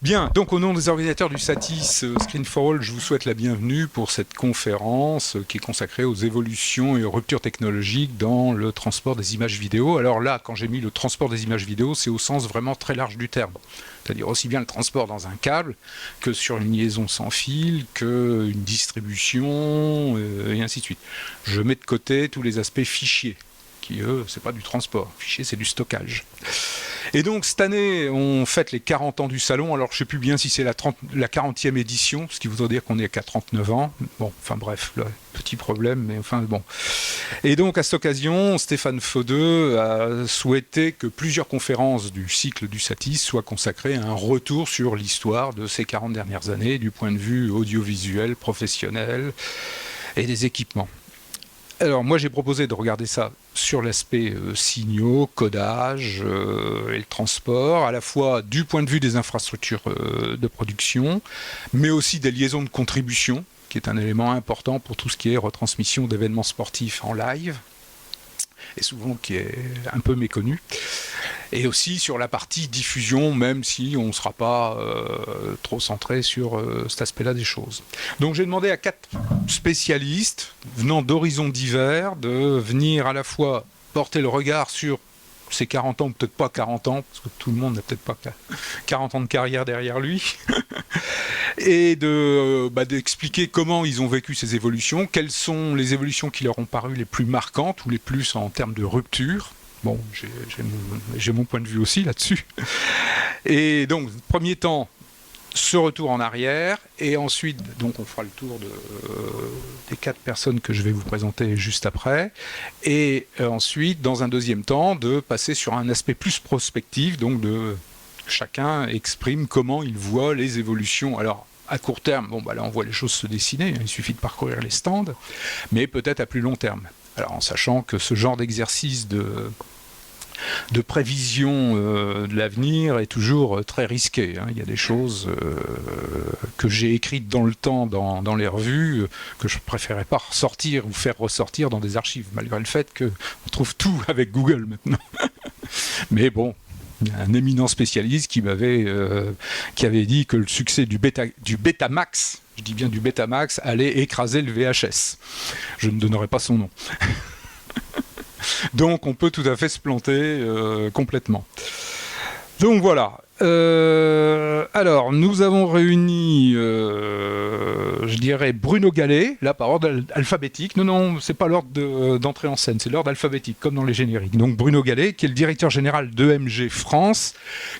Bien, donc au nom des organisateurs du SATIS Screen for All, je vous souhaite la bienvenue pour cette conférence qui est consacrée aux évolutions et aux ruptures technologiques dans le transport des images vidéo. Alors là, quand j'ai mis le transport des images vidéo, c'est au sens vraiment très large du terme. C'est-à-dire aussi bien le transport dans un câble que sur une liaison sans fil, qu'une distribution, et ainsi de suite. Je mets de côté tous les aspects fichiers, qui eux, c'est pas du transport. Fichier, c'est du stockage. Et donc cette année, on fête les 40 ans du salon. Alors je ne sais plus bien si c'est la 40e édition, ce qui voudrait dire qu'on n'est qu'à 39 ans. Bon, enfin bref, là, petit problème, mais enfin bon. Et donc à cette occasion, Stéphane Faudeux a souhaité que plusieurs conférences du cycle du SATIS soient consacrées à un retour sur l'histoire de ces 40 dernières années, du point de vue audiovisuel, professionnel et des équipements. Alors moi j'ai proposé de regarder ça sur l'aspect signaux, codage et le transport, à la fois du point de vue des infrastructures de production, mais aussi des liaisons de contribution, qui est un élément important pour tout ce qui est retransmission d'événements sportifs en live, et souvent qui est un peu méconnu. Et aussi sur la partie diffusion, même si on ne sera pas trop centré sur cet aspect-là des choses. Donc j'ai demandé à 4 spécialistes, venant d'horizons divers, de venir à la fois porter le regard sur ces 40 ans, ou peut-être pas 40 ans, parce que tout le monde n'a peut-être pas 40 ans de carrière derrière lui, et d'expliquer comment ils ont vécu ces évolutions, quelles sont les évolutions qui leur ont paru les plus marquantes, ou les plus en termes de rupture. Bon, j'ai mon point de vue aussi là-dessus. Et donc, premier temps, ce retour en arrière, et ensuite, donc on fera le tour des 4 personnes que je vais vous présenter juste après, et ensuite, dans un deuxième temps, de passer sur un aspect plus prospectif, donc chacun exprime comment il voit les évolutions. Alors, à court terme, bon, bah là on voit les choses se dessiner, il suffit de parcourir les stands, mais peut-être à plus long terme. Alors en sachant que ce genre d'exercice de prévision de l'avenir est toujours très risqué. Il y a des choses que j'ai écrites dans le temps, dans les revues, que je ne préférais pas ressortir ou faire ressortir dans des archives, malgré le fait qu'on trouve tout avec Google maintenant. Mais bon, il y a un éminent spécialiste qui avait dit que le succès du Betamax, je dis bien du Betamax, allait écraser le VHS. Je ne donnerai pas son nom. Donc on peut tout à fait se planter complètement. Donc voilà. Alors nous avons réuni, je dirais, Bruno Gallet, là par ordre alphabétique. Non, c'est pas l'ordre d'entrée en scène, c'est l'ordre alphabétique, comme dans les génériques. Donc Bruno Gallet, qui est le directeur général d'EMG France,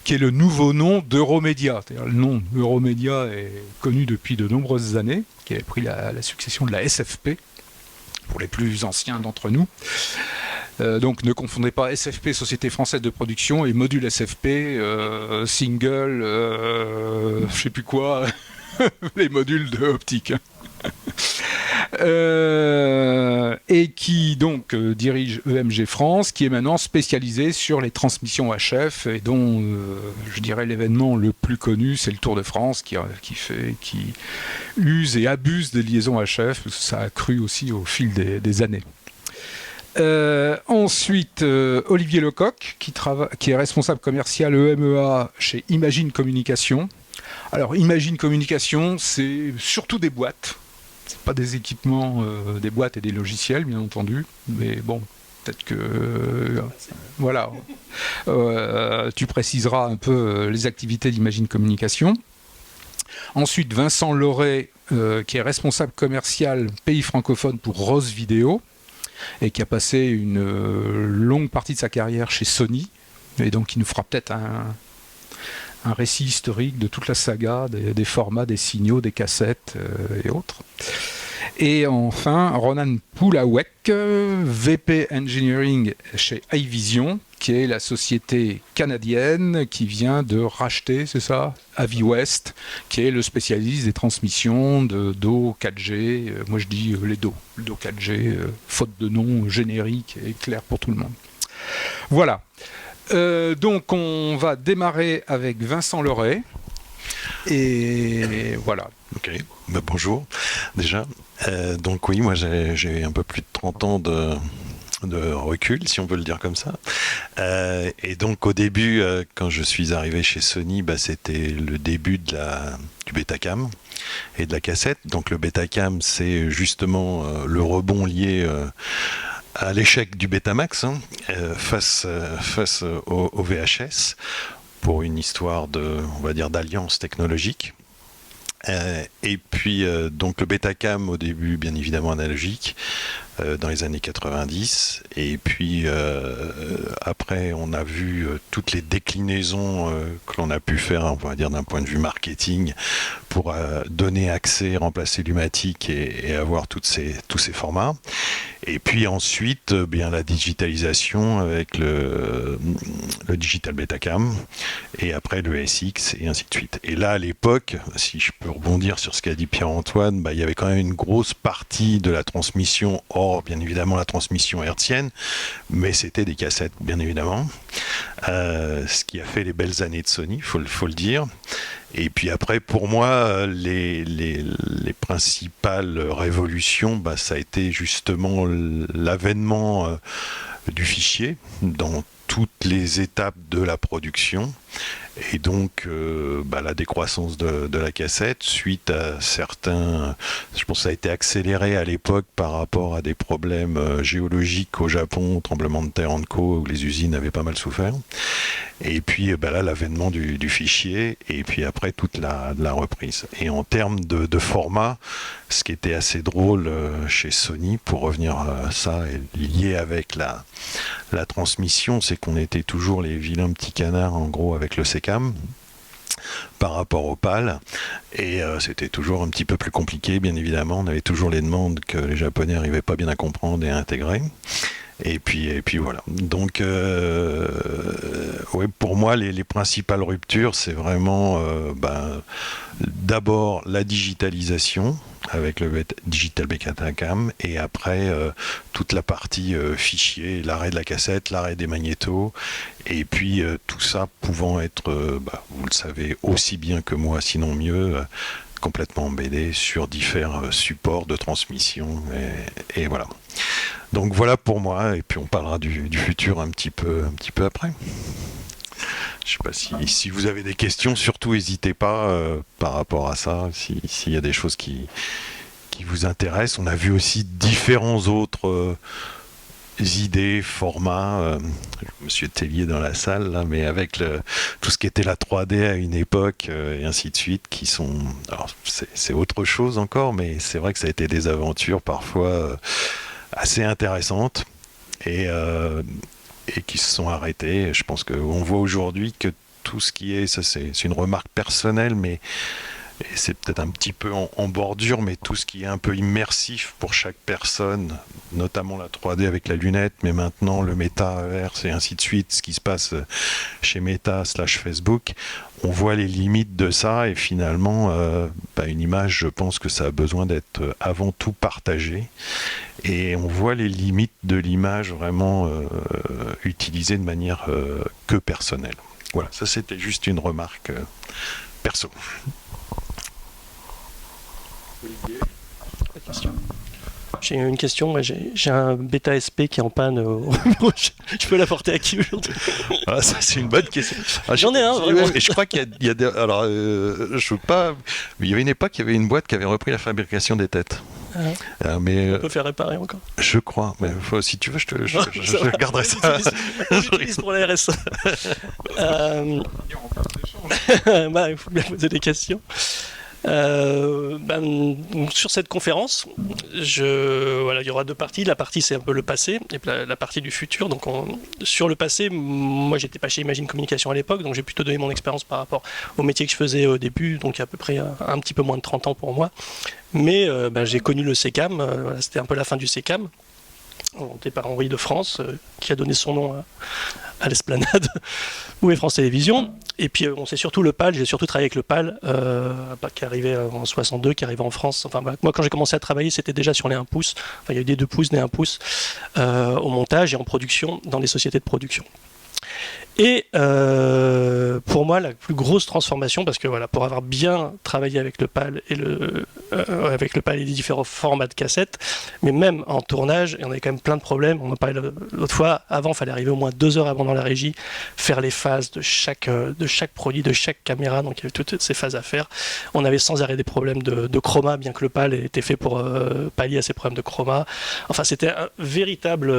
qui est le nouveau nom d'Euromédia. Le nom Euromédia est connu depuis de nombreuses années, qui avait pris la succession de la SFP, pour les plus anciens d'entre nous. Donc ne confondez pas SFP, Société Française de Production, et Module SFP, Single, je sais plus quoi, les modules de optique. Et qui donc dirige EMG France, qui est maintenant spécialisé sur les transmissions HF, et dont je dirais l'événement le plus connu, c'est le Tour de France, qui use et abuse des liaisons HF, parce que ça a cru aussi au fil des années. Ensuite, Olivier Lecoq, qui est responsable commercial EMEA chez Imagine Communication. Alors, Imagine Communication, c'est surtout des boîtes. C'est pas des équipements, des boîtes et des logiciels, bien entendu. Mais bon, peut-être que... voilà. Tu préciseras un peu les activités d'Imagine Communication. Ensuite, Vincent Loret, qui est responsable commercial pays francophone pour Rose Vidéo, et qui a passé une longue partie de sa carrière chez Sony, et donc qui nous fera peut-être un récit historique de toute la saga, des formats, des signaux, des cassettes et autres. Et enfin, Ronan Poulawek, VP Engineering chez iVision, qui est la société canadienne qui vient de racheter, c'est ça, Aviwest, qui est le spécialiste des transmissions de DO 4G. Moi je dis le DO 4G, faute de nom générique et clair pour tout le monde. Voilà. Donc on va démarrer avec Vincent Loret. Et voilà. Ok, bonjour déjà. Donc oui, moi j'ai un peu plus de 30 ans de recul, si on peut le dire comme ça. Et donc au début, quand je suis arrivé chez Sony, c'était le début du Betacam et de la cassette. Donc le Betacam, c'est justement le rebond lié à l'échec du Betamax, face au VHS, pour une histoire on va dire, d'alliance technologique. Et puis donc le Betacam au début bien évidemment analogique, dans les années 90, et puis après on a vu toutes les déclinaisons que l'on a pu faire, on va dire d'un point de vue marketing, pour donner accès, remplacer l'Umatic et avoir tous ces formats. Et puis ensuite, bien la digitalisation avec le Digital Betacam, et après le SX, et ainsi de suite. Et là, à l'époque, si je peux rebondir sur ce qu'a dit Pierre-Antoine, il y avait quand même une grosse partie de la transmission, hors bien évidemment la transmission hertzienne, mais c'était des cassettes, bien évidemment. Ce qui a fait les belles années de Sony, faut le dire. Et puis après, pour moi, les principales révolutions, ça a été justement l'avènement du fichier dans toutes les étapes de la production, et donc la décroissance de la cassette suite à certains, je pense que ça a été accéléré à l'époque par rapport à des problèmes géologiques au Japon, tremblement de terre en co, où les usines avaient pas mal souffert. Et puis là, l'avènement du fichier, et puis après toute la reprise. Et en termes de format, ce qui était assez drôle chez Sony, pour revenir à ça, et lié avec la transmission, c'est qu'on était toujours les vilains petits canards, en gros, avec le SECAM par rapport au PAL, et c'était toujours un petit peu plus compliqué, bien évidemment. On avait toujours les demandes que les Japonais n'arrivaient pas bien à comprendre et à intégrer. Et puis voilà. Donc, pour moi, les principales ruptures, c'est vraiment d'abord la digitalisation avec le Digital Betacam, et après toute la partie fichier, l'arrêt de la cassette, l'arrêt des magnétos, et puis tout ça pouvant être, vous le savez aussi bien que moi, sinon mieux, complètement embêté sur différents supports de transmission, et voilà. Donc voilà pour moi, et puis on parlera du futur un petit peu après. Je ne sais pas si vous avez des questions, surtout n'hésitez pas par rapport à ça, s'il y a des choses qui vous intéressent. On a vu aussi différents autres idées, formats. Monsieur Tellier dans la salle, là, mais avec tout ce qui était la 3D à une époque, et ainsi de suite, qui sont... Alors, c'est autre chose encore, mais c'est vrai que ça a été des aventures parfois assez intéressantes, et qui se sont arrêtées. Je pense qu'on voit aujourd'hui que tout ce qui est... Ça, c'est une remarque personnelle, mais... Et c'est peut-être un petit peu en bordure, mais tout ce qui est un peu immersif pour chaque personne, notamment la 3D avec la lunette, mais maintenant le métaverse et ainsi de suite, ce qui se passe chez Meta / Facebook, on voit les limites de ça, et finalement, une image, je pense que ça a besoin d'être avant tout partagé, et on voit les limites de l'image vraiment utilisée de manière que personnelle. Voilà, ça c'était juste une remarque perso. J'ai une question. J'ai un Beta SP qui est en panne au bureau. Je peux l'apporter à qui aujourd'hui? Ah, ça c'est une bonne question. J'en ai un, vraiment. Et je crois qu'il y a des... Alors, je veux pas... Il y avait une époque, il y avait une boîte qui avait repris la fabrication des têtes. Mais on peut faire réparer encore. Je crois. Mais si tu veux, je garderai ça. J'utilise pour la RSA. Il faut bien poser des questions. Sur cette conférence, il y aura deux parties. La partie c'est un peu le passé, et la partie du futur. Donc sur le passé, moi j'étais pas chez Imagine Communication à l'époque, donc j'ai plutôt donné mon expérience par rapport au métier que je faisais au début, donc à peu près un petit peu moins de 30 ans pour moi. Mais j'ai connu le SECAM, c'était un peu la fin du SECAM, inventé par Henri de France, qui a donné son nom à l'Esplanade où est France Télévisions. Et puis on sait surtout le PAL, j'ai surtout travaillé avec le PAL qui arrivait en 62, qui arrivait en France. Enfin, moi quand j'ai commencé à travailler, c'était déjà sur les 1 pouce, il y a eu des 2 pouces, des 1 pouce au montage et en production dans les sociétés de production. Et pour moi, la plus grosse transformation, parce que voilà, pour avoir bien travaillé avec le PAL et les différents formats de cassettes, mais même en tournage, et on avait quand même plein de problèmes. On en parlait l'autre fois. Avant, il fallait arriver au moins 2 heures avant dans la régie, faire les phases de chaque produit, de chaque caméra. Donc il y avait toutes ces phases à faire. On avait sans arrêt des problèmes de chroma, bien que le PAL ait été fait pour pallier à ces problèmes de chroma. Enfin, c'était un véritable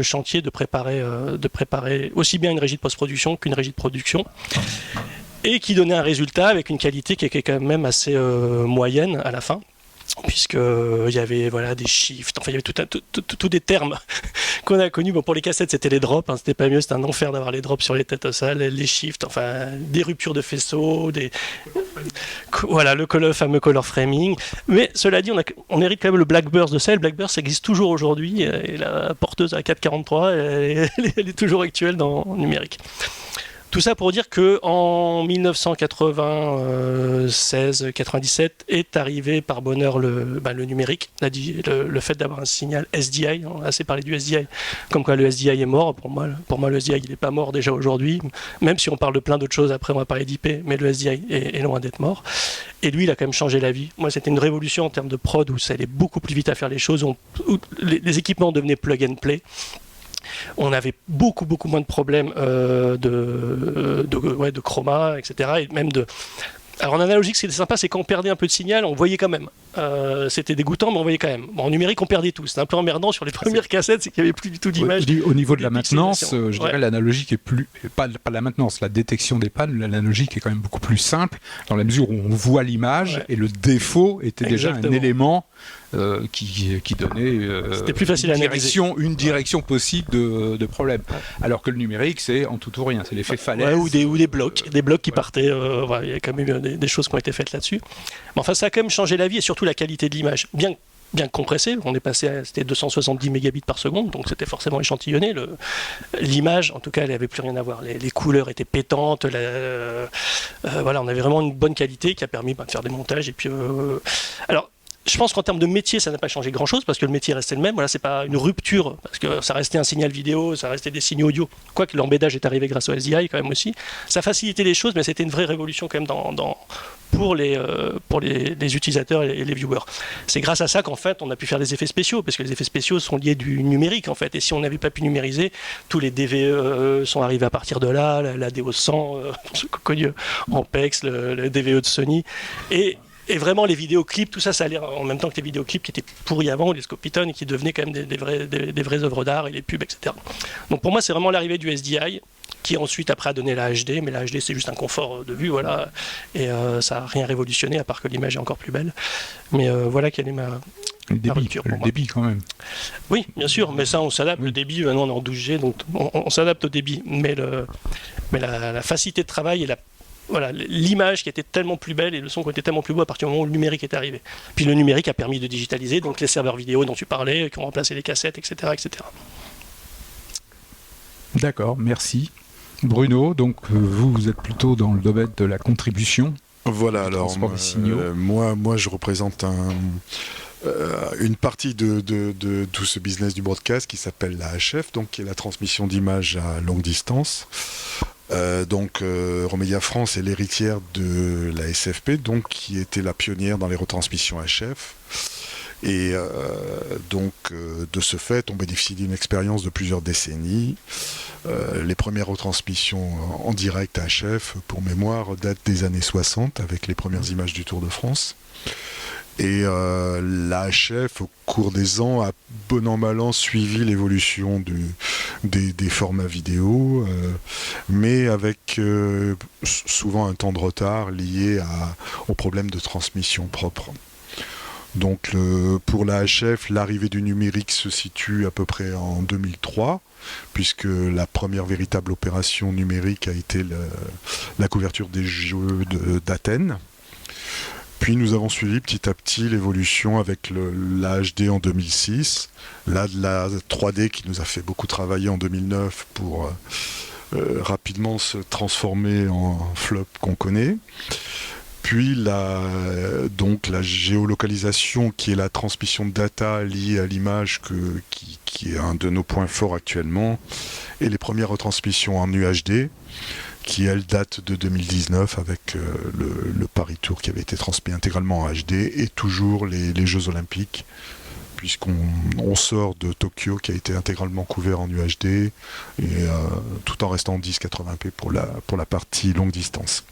chantier de préparer aussi bien une régie de post-production qu'une régie de production, et qui donnait un résultat avec une qualité qui était quand même assez moyenne à la fin, puisque il y avait des shifts, enfin il y avait tous des termes qu'on a connus. Bon, pour les cassettes c'était les drops, hein, c'était pas mieux, c'était un enfer d'avoir les drops sur les têtes sales, les shifts, enfin des ruptures de faisceaux, le fameux color framing. Mais cela dit, on hérite quand même le Blackburst de ça. Le Blackburst existe toujours aujourd'hui, et la porteuse à 443 elle est toujours actuelle dans numérique. Tout ça pour dire qu'en 1996-97 est arrivé par bonheur le numérique, le fait d'avoir un signal SDI. On a assez parlé du SDI, comme quoi le SDI est mort. Pour moi le SDI il n'est pas mort déjà aujourd'hui, même si on parle de plein d'autres choses. Après on va parler d'IP, mais le SDI est loin d'être mort. Et lui, il a quand même changé la vie. Moi, c'était une révolution en termes de prod, où ça allait beaucoup plus vite à faire les choses, où les équipements devenaient plug and play. On avait beaucoup moins de problèmes de chroma, etc. Et même Alors en analogique, ce qui était sympa, c'est quand on perdait un peu de signal, on voyait quand même. C'était dégoûtant, mais on voyait quand même. Bon, en numérique, on perdait tout. C'était un peu emmerdant sur les premières cassettes, c'est qu'il n'y avait plus du tout d'image. Au niveau de la maintenance, je dirais l'analogique est plus... Pas la maintenance, la détection des pannes, l'analogique est quand même beaucoup plus simple, dans la mesure où on voit l'image, et le défaut était déjà un élément qui donnait c'était plus facile une direction possible de problème. Alors que le numérique, c'est en tout ou rien, c'est l'effet falaise. Ou des blocs qui partaient. Il y a quand même eu des choses qui ont été faites là-dessus. Mais enfin, ça a quand même changé la vie, et surtout la qualité de l'image. Bien compressé, on est passé à 270 mégabits par seconde, donc c'était forcément échantillonné. L'image, en tout cas, elle n'avait plus rien à voir. Les couleurs étaient pétantes. On avait vraiment une bonne qualité qui a permis de faire des montages. Et puis, alors, je pense qu'en termes de métier, ça n'a pas changé grand-chose, parce que le métier restait le même. Voilà, c'est pas une rupture, parce que ça restait un signal vidéo, ça restait des signaux audio. Quoique l'embêtage est arrivé grâce au SDI quand même aussi. Ça facilitait les choses, mais c'était une vraie révolution quand même pour les utilisateurs et les viewers. C'est grâce à ça qu'en fait on a pu faire des effets spéciaux, parce que les effets spéciaux sont liés du numérique en fait, et si on n'avait pas pu numériser, tous les DVE sont arrivés à partir de là, la DO100 connu en PEX, le DVE de Sony, et vraiment les vidéoclips, tout ça allait en même temps que les vidéoclips qui étaient pourris avant, les Scopiton, et qui devenaient quand même des vraies œuvres d'art, et les pubs, etc. Donc pour moi c'est vraiment l'arrivée du SDI, qui ensuite après a donné la HD, mais la HD c'est juste un confort de vue, voilà, et ça n'a rien révolutionné à part que l'image est encore plus belle. Mais voilà quelle est ma rupture pour moi. Le débit quand même. Oui, bien sûr, mais ça on s'adapte. Le débit, maintenant on est en 12G, donc on s'adapte au débit, mais la facilité de travail et l'image qui était tellement plus belle et le son qui était tellement plus beau à partir du moment où le numérique est arrivé. Puis le numérique a permis de digitaliser, donc les serveurs vidéo dont tu parlais, qui ont remplacé les cassettes, etc. D'accord, merci. Bruno, donc vous êtes plutôt dans le domaine de la contribution. Voilà, alors moi je représente une partie de tout ce business du broadcast qui s'appelle la HF, donc qui est la transmission d'images à longue distance. Remedia France est l'héritière de la SFP, donc qui était la pionnière dans les retransmissions HF. Et de ce fait, on bénéficie d'une expérience de plusieurs décennies. Les premières retransmissions en direct HF, pour mémoire, datent des années 60, avec les premières images du Tour de France. Et la HF, au cours des ans, a bon an mal an suivi l'évolution des formats vidéo, mais avec souvent un temps de retard lié aux problèmes de transmission propre. Donc pour la HF, l'arrivée du numérique se situe à peu près en 2003, puisque la première véritable opération numérique a été la couverture des Jeux d'Athènes. Puis nous avons suivi petit à petit l'évolution avec la HD en 2006, la 3D qui nous a fait beaucoup travailler en 2009 pour rapidement se transformer en flop qu'on connaît. Puis la géolocalisation qui est la transmission de data liée à l'image qui est un de nos points forts actuellement, et les premières retransmissions en UHD qui elle date de 2019 avec le Paris Tour qui avait été transmis intégralement en HD et toujours les Jeux Olympiques, puisqu'on sort de Tokyo qui a été intégralement couvert en UHD et tout en restant en 1080p pour la partie longue distance.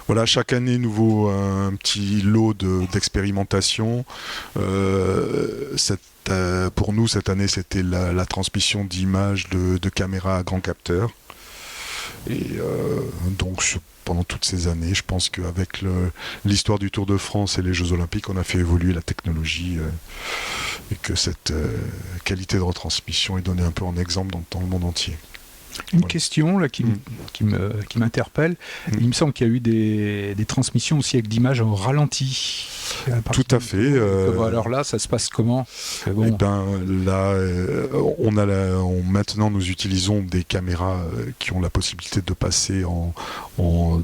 Voilà, chaque année, nouveau un petit lot d'expérimentation. Pour nous, cette année, c'était la transmission d'images de caméras à grand capteur. Et donc, pendant toutes ces années, je pense qu'avec l'histoire du Tour de France et les Jeux Olympiques, on a fait évoluer la technologie et que cette qualité de retransmission est donnée un peu en exemple dans le monde entier. Une question là, qui m'interpelle. Il me semble qu'il y a eu des transmissions aussi avec d'images en ralenti. Tout à fait. Alors là, ça se passe comment? Eh ben, là, maintenant, nous utilisons des caméras qui ont la possibilité de passer en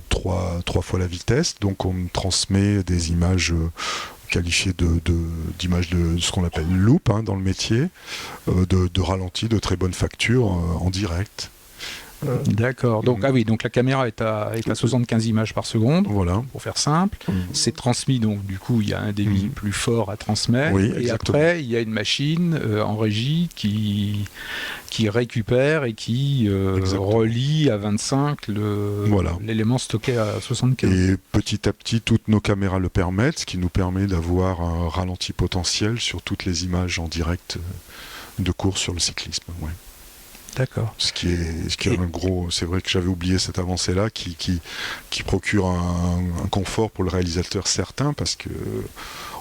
trois fois la vitesse. Donc, on transmet des images qualifiées d'images de ce qu'on appelle loop dans le métier, de ralenti, de très bonne facture en direct. D'accord. Donc, donc la caméra est à 75 images par seconde, voilà, pour faire simple. C'est transmis, donc du coup, il y a un débit plus fort à transmettre. Oui, et après, il y a une machine en régie qui récupère et qui relie à 25 l'élément stocké à 75. Et petit à petit, toutes nos caméras le permettent, ce qui nous permet d'avoir un ralenti potentiel sur toutes les images en direct de course sur le cyclisme. Ouais. D'accord. Ce qui est un gros. C'est vrai que j'avais oublié cette avancée-là qui procure un confort pour le réalisateur certain, parce que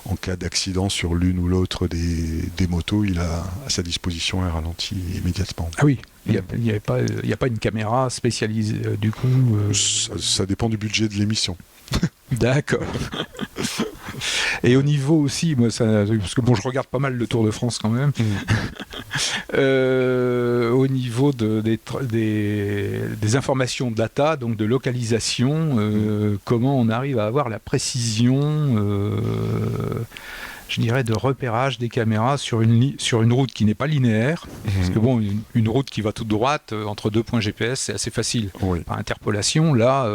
en cas d'accident sur l'une ou l'autre des motos, il a à sa disposition un ralenti immédiatement. Ah oui, il n'y a pas une caméra spécialisée du coup. Ça dépend du budget de l'émission. D'accord. Et au niveau aussi, moi, parce que je regarde pas mal le Tour de France quand même. Au niveau des informations data, donc de localisation, comment on arrive à avoir la précision, je dirais, de repérage des caméras sur une route qui n'est pas linéaire. Parce que une route qui va toute droite entre deux points GPS, c'est assez facile. Oui. Par interpolation, là,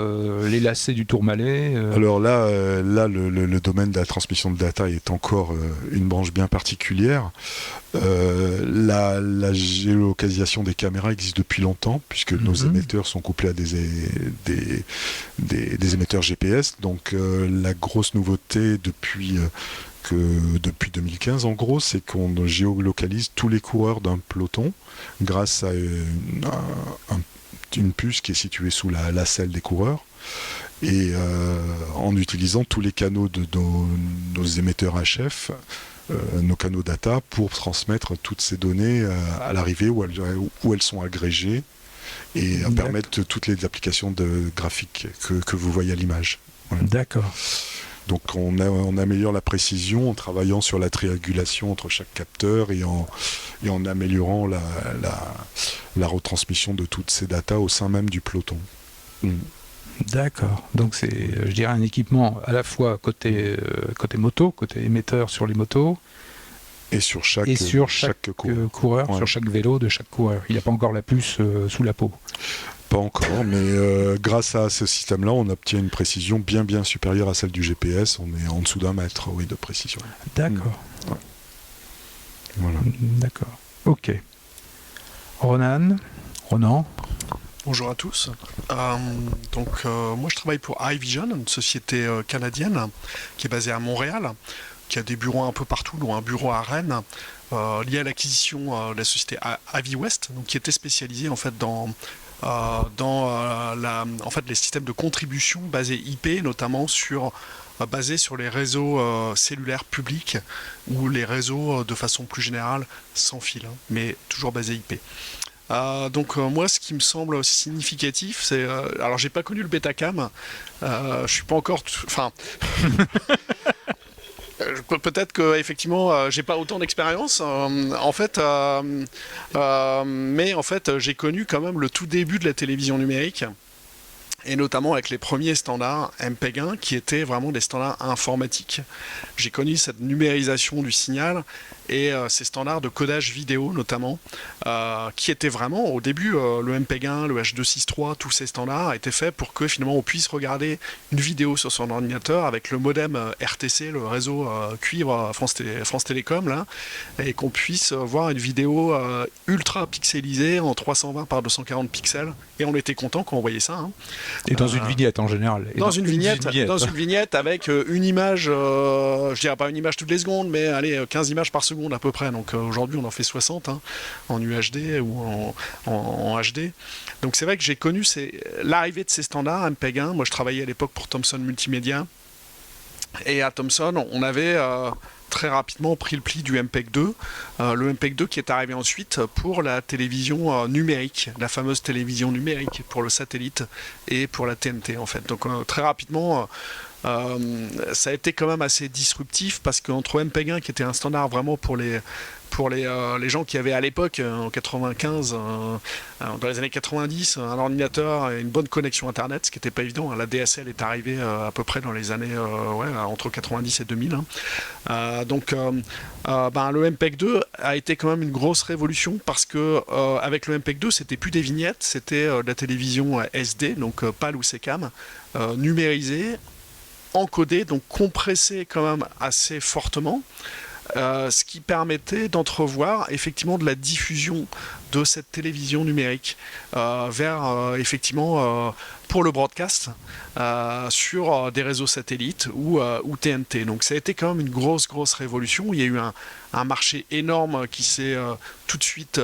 les lacets du Tourmalet... Alors là, le domaine de la transmission de data est encore une branche bien particulière. La géolocalisation des caméras existe depuis longtemps, puisque nos émetteurs sont couplés à des émetteurs GPS. Donc la grosse nouveauté depuis 2015 en gros, c'est qu'on géolocalise tous les coureurs d'un peloton grâce à une puce qui est située sous la selle des coureurs, et en utilisant tous les canaux de nos émetteurs HF, nos canaux data, pour transmettre toutes ces données à l'arrivée où elles sont agrégées, et permettre toutes les applications graphiques que vous voyez à l'image. Voilà. D'accord. Donc on améliore la précision en travaillant sur la triangulation entre chaque capteur et en améliorant la retransmission de toutes ces datas au sein même du peloton. D'accord. Donc c'est, je dirais, un équipement à la fois côté moto, côté émetteur sur les motos, et sur chaque coureur, ouais. Sur chaque vélo de chaque coureur. Il n'y a pas encore la puce sous la peau. Pas encore, mais grâce à ce système-là, on obtient une précision bien supérieure à celle du GPS. On est en dessous d'1 mètre, de précision. D'accord. Ouais. Voilà. D'accord. Ok. Ronan. Bonjour à tous. Moi je travaille pour iVision, une société canadienne qui est basée à Montréal, qui a des bureaux un peu partout, dont un bureau à Rennes, lié à l'acquisition de la société Aviwest, donc qui était spécialisée en fait dans les systèmes de contribution basés IP, notamment basés sur les réseaux cellulaires publics ou les réseaux de façon plus générale sans fil, mais toujours basés IP. Moi, ce qui me semble significatif, c'est... alors, j'ai pas connu le Betacam, je suis pas encore... Peut-être que effectivement, j'ai pas autant d'expérience. Mais en fait, j'ai connu quand même le tout début de la télévision numérique. et notamment avec les premiers standards MPEG-1 qui étaient vraiment des standards informatiques. J'ai connu cette numérisation du signal et ces standards de codage vidéo notamment, qui étaient vraiment au début, le MPEG-1, le H.263, tous ces standards étaient faits pour que finalement on puisse regarder une vidéo sur son ordinateur avec le modem RTC, le réseau cuivre France Télécom, là, et qu'on puisse voir une vidéo ultra pixelisée en 320 par 240 pixels, et on était content quand on voyait ça. Hein. Et dans une vignette en général. Dans une vignette avec une image, je dirais pas une image toutes les secondes, mais allez, 15 images par seconde à peu près. Donc aujourd'hui on en fait 60 hein, en UHD ou en HD. Donc c'est vrai que j'ai connu l'arrivée de ces standards MPEG-1. Moi je travaillais à l'époque pour Thomson Multimédia. Et à Thomson, on avait très rapidement pris le pli du MPEG-2. Le MPEG-2 qui est arrivé ensuite pour la télévision numérique, la fameuse télévision numérique pour le satellite et pour la TNT en fait. Donc très rapidement, ça a été quand même assez disruptif parce qu'entre MPEG-1 qui était un standard vraiment pour les gens qui avaient à l'époque, en 95, dans les années 90, un ordinateur et une bonne connexion Internet, ce qui n'était pas évident. La DSL est arrivée à peu près dans les années entre 90 et 2000. Donc le MPEG-2 a été quand même une grosse révolution parce que avec le MPEG-2, c'était plus des vignettes, c'était de la télévision SD, donc PAL ou SECAM, numérisée, encodée, donc compressée quand même assez fortement. Ce qui permettait d'entrevoir effectivement de la diffusion de cette télévision numérique vers effectivement pour le broadcast sur des réseaux satellites ou TNT. Donc ça a été quand même une grosse révolution. Il y a eu un marché énorme qui s'est tout de suite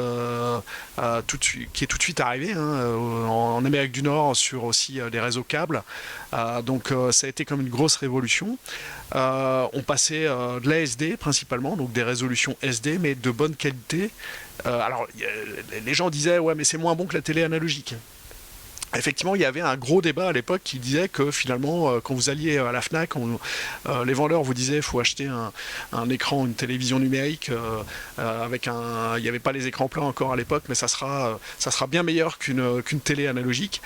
arrivé en Amérique du Nord sur aussi des réseaux câbles. Donc ça a été comme une grosse révolution. On passait de l'ASD principalement, donc des résolutions SD mais de bonne qualité. Alors les gens disaient ouais mais c'est moins bon que la télé analogique. Effectivement, il y avait un gros débat à l'époque qui disait que finalement, quand vous alliez à la Fnac, les vendeurs vous disaient qu'il faut acheter un écran, une télévision numérique avec il n'y avait pas les écrans plats encore à l'époque, mais ça sera bien meilleur qu'une télé analogique.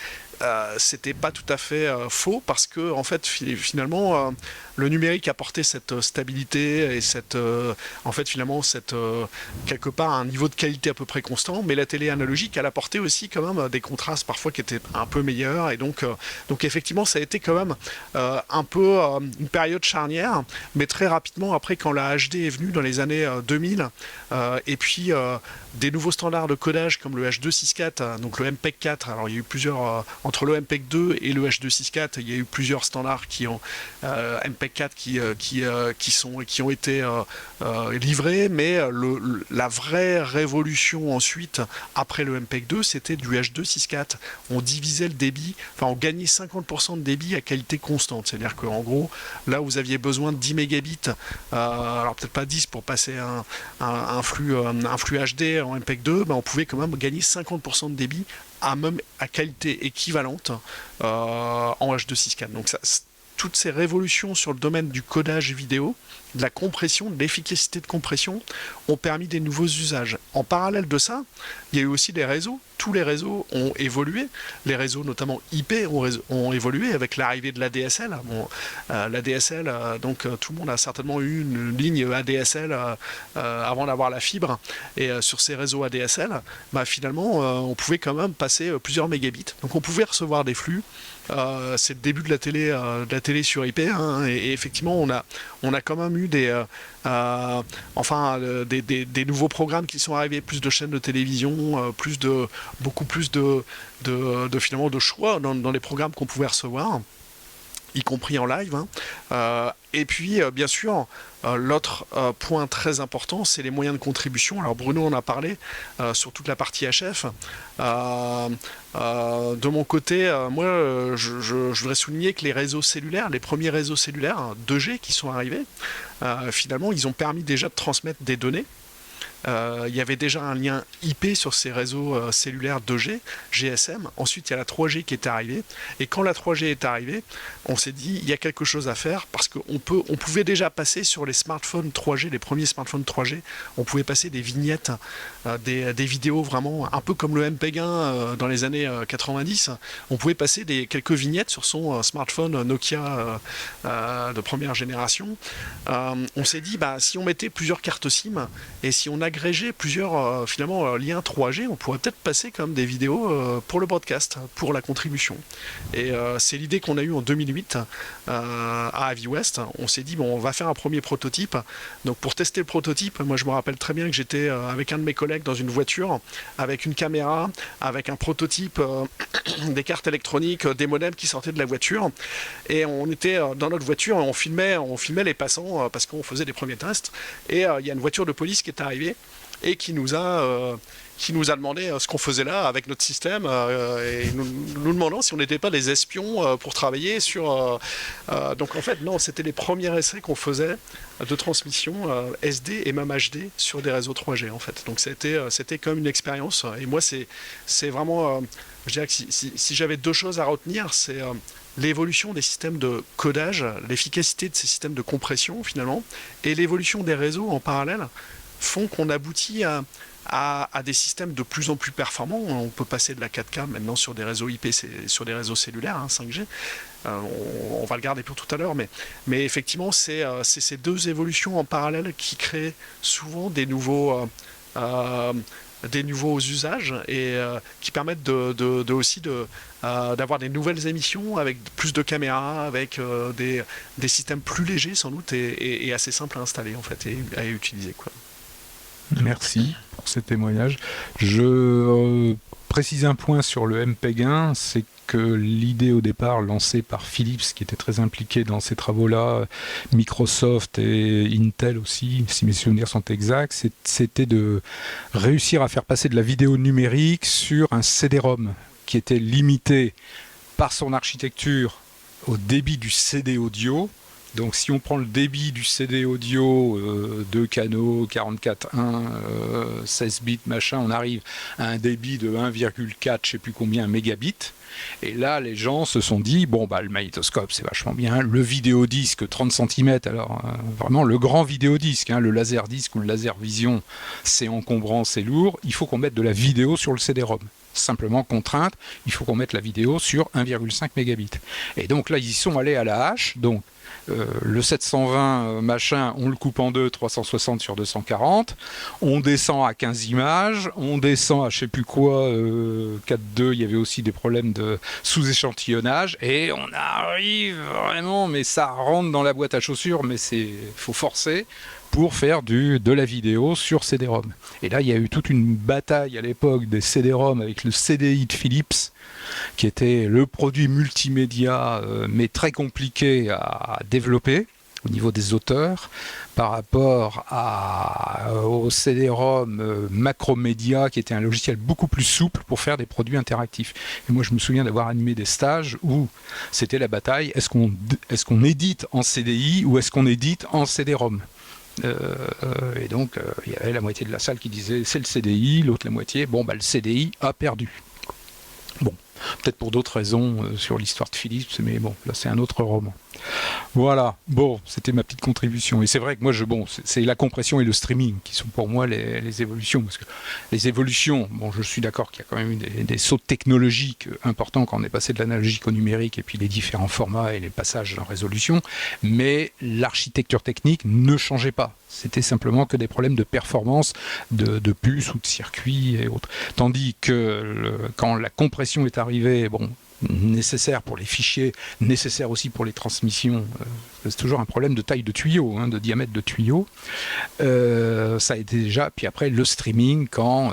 C'était pas tout à fait faux parce que en fait finalement le numérique apportait cette stabilité et quelque part un niveau de qualité à peu près constant, mais la télé analogique elle apportait aussi quand même des contrastes parfois qui étaient un peu meilleurs et donc effectivement ça a été quand même un peu une période charnière, mais très rapidement après quand la HD est venue dans les années 2000 et puis des nouveaux standards de codage comme le H.264, donc le MPEG-4, alors il y a eu plusieurs entre le MPEG-2 et le H.264, il y a eu plusieurs standards qui ont MPEG-4 qui ont été livrés, mais la vraie révolution ensuite, après le MPEG-2, c'était du H.264. On divisait le débit, enfin on gagnait 50% de débit à qualité constante. C'est-à-dire qu'en gros, là où vous aviez besoin de 10 mégabits, alors peut-être pas 10 pour passer un flux HD en MPEG-2, on pouvait quand même gagner 50% de débit à qualité équivalente en H.264. Donc toutes ces révolutions sur le domaine du codage vidéo, de la compression, de l'efficacité de compression, ont permis des nouveaux usages. En parallèle de ça, il y a eu aussi des réseaux. Tous les réseaux ont évolué. Les réseaux, notamment IP, ont évolué avec l'arrivée de l'ADSL. L'ADSL, donc tout le monde a certainement eu une ligne ADSL avant d'avoir la fibre. Et sur ces réseaux ADSL, finalement, on pouvait quand même passer plusieurs mégabits. Donc on pouvait recevoir des flux. C'est le début de la télé sur IP, et effectivement on a quand même eu des nouveaux programmes qui sont arrivés, plus de chaînes de télévision, beaucoup plus de finalement de choix dans les programmes qu'on pouvait recevoir, y compris en live. Et puis, bien sûr, l'autre point très important, c'est les moyens de contribution. Alors Bruno en a parlé sur toute la partie HF. De mon côté, moi, je voudrais souligner que les réseaux cellulaires, les premiers réseaux cellulaires 2G qui sont arrivés, finalement, ils ont permis déjà de transmettre des données. il y avait déjà un lien IP sur ces réseaux cellulaires 2G, GSM. Ensuite, il y a la 3G qui est arrivée. Et quand la 3G est arrivée, on s'est dit, il y a quelque chose à faire parce qu'on pouvait déjà passer sur les smartphones 3G, les premiers smartphones 3G, on pouvait passer des vignettes, des vidéos vraiment un peu comme le MPEG-1 dans les années 90. On pouvait passer quelques vignettes sur son smartphone Nokia de première génération. On s'est dit, si on mettait plusieurs cartes SIM et si on agrégeait plusieurs finalement liens 3G, on pourrait peut-être passer comme des vidéos pour le broadcast, pour la contribution. Et c'est l'idée qu'on a eue en 2008 à Aviwest. On s'est dit, on va faire un premier prototype. Donc pour tester le prototype, moi je me rappelle très bien que j'étais avec un de mes collègues dans une voiture, avec une caméra, avec un prototype, des cartes électroniques, des modems qui sortaient de la voiture. Et on était dans notre voiture et on filmait les passants parce qu'on faisait des premiers tests. Et il y a une voiture de police qui est arrivée et qui nous a demandé ce qu'on faisait là avec notre système et nous demandant si on n'était pas des espions pour travailler sur... donc en fait, non, c'était les premiers essais qu'on faisait de transmission SD et même HD sur des réseaux 3G en fait. Donc c'était comme une expérience. Et moi, c'est vraiment... je dirais que si j'avais deux choses à retenir, c'est... l'évolution des systèmes de codage, l'efficacité de ces systèmes de compression finalement, et l'évolution des réseaux en parallèle font qu'on aboutit à des systèmes de plus en plus performants. On peut passer de la 4K maintenant sur des réseaux IP, sur des réseaux cellulaires, 5G. On va le garder pour tout à l'heure, mais effectivement, c'est ces deux évolutions en parallèle qui créent souvent des nouveaux usages et qui permettent aussi d'avoir des nouvelles émissions avec plus de caméras, avec des systèmes plus légers sans doute et assez simples à installer en fait et à utiliser quoi. Merci pour ces témoignages. Je précise un point sur le MPEG-1, c'est que l'idée au départ lancée par Philips, qui était très impliqué dans ces travaux-là, Microsoft et Intel aussi, si mes souvenirs sont exacts, c'était de réussir à faire passer de la vidéo numérique sur un CD-ROM qui était limité par son architecture au débit du CD audio. Donc si on prend le débit du CD audio, 2 canaux, 44.1, 16 bits, machin, on arrive à un débit de 1,4, je sais plus combien, mégabits. Et là, les gens se sont dit, le magnétoscope, c'est vachement bien. Le vidéodisque, 30 cm, alors vraiment le grand vidéodisque, le laserdisc ou le laser vision, c'est encombrant, c'est lourd. Il faut qu'on mette de la vidéo sur le CD-ROM. Simplement contrainte, il faut qu'on mette la vidéo sur 1,5 mégabits. Et donc là, ils y sont allés à la hache. Donc, le 720 machin, on le coupe en deux, 360 sur 240, on descend à 15 images, on descend à je sais plus quoi, 4.2, il y avait aussi des problèmes de sous-échantillonnage, et on arrive vraiment, mais ça rentre dans la boîte à chaussures, mais faut forcer pour faire de la vidéo sur CD-ROM. Et là, il y a eu toute une bataille à l'époque des CD-ROM avec le CDI de Philips, qui était le produit multimédia, mais très compliqué à développer au niveau des auteurs, par rapport au CD-ROM Macromedia, qui était un logiciel beaucoup plus souple pour faire des produits interactifs. Et moi, je me souviens d'avoir animé des stages où c'était la bataille, est-ce qu'on édite en CDI ou est-ce qu'on édite en CD-ROM ? Et donc, il y avait la moitié de la salle qui disait c'est le CDI, l'autre la moitié, le CDI a perdu. Peut-être pour d'autres raisons sur l'histoire de Philips, mais là c'est un autre roman. Voilà, c'était ma petite contribution. Et c'est vrai que moi, c'est la compression et le streaming qui sont pour moi les évolutions. Parce que les évolutions, je suis d'accord qu'il y a quand même eu des sauts technologiques importants quand on est passé de l'analogique au numérique et puis les différents formats et les passages en résolution, mais l'architecture technique ne changeait pas. C'était simplement que des problèmes de performance de puces ou de circuits et autres. Tandis que quand la compression est arrivée, nécessaire pour les fichiers, nécessaire aussi pour les transmissions, c'est toujours un problème de taille de tuyau, de diamètre de tuyau. Ça a été déjà, puis après le streaming, quand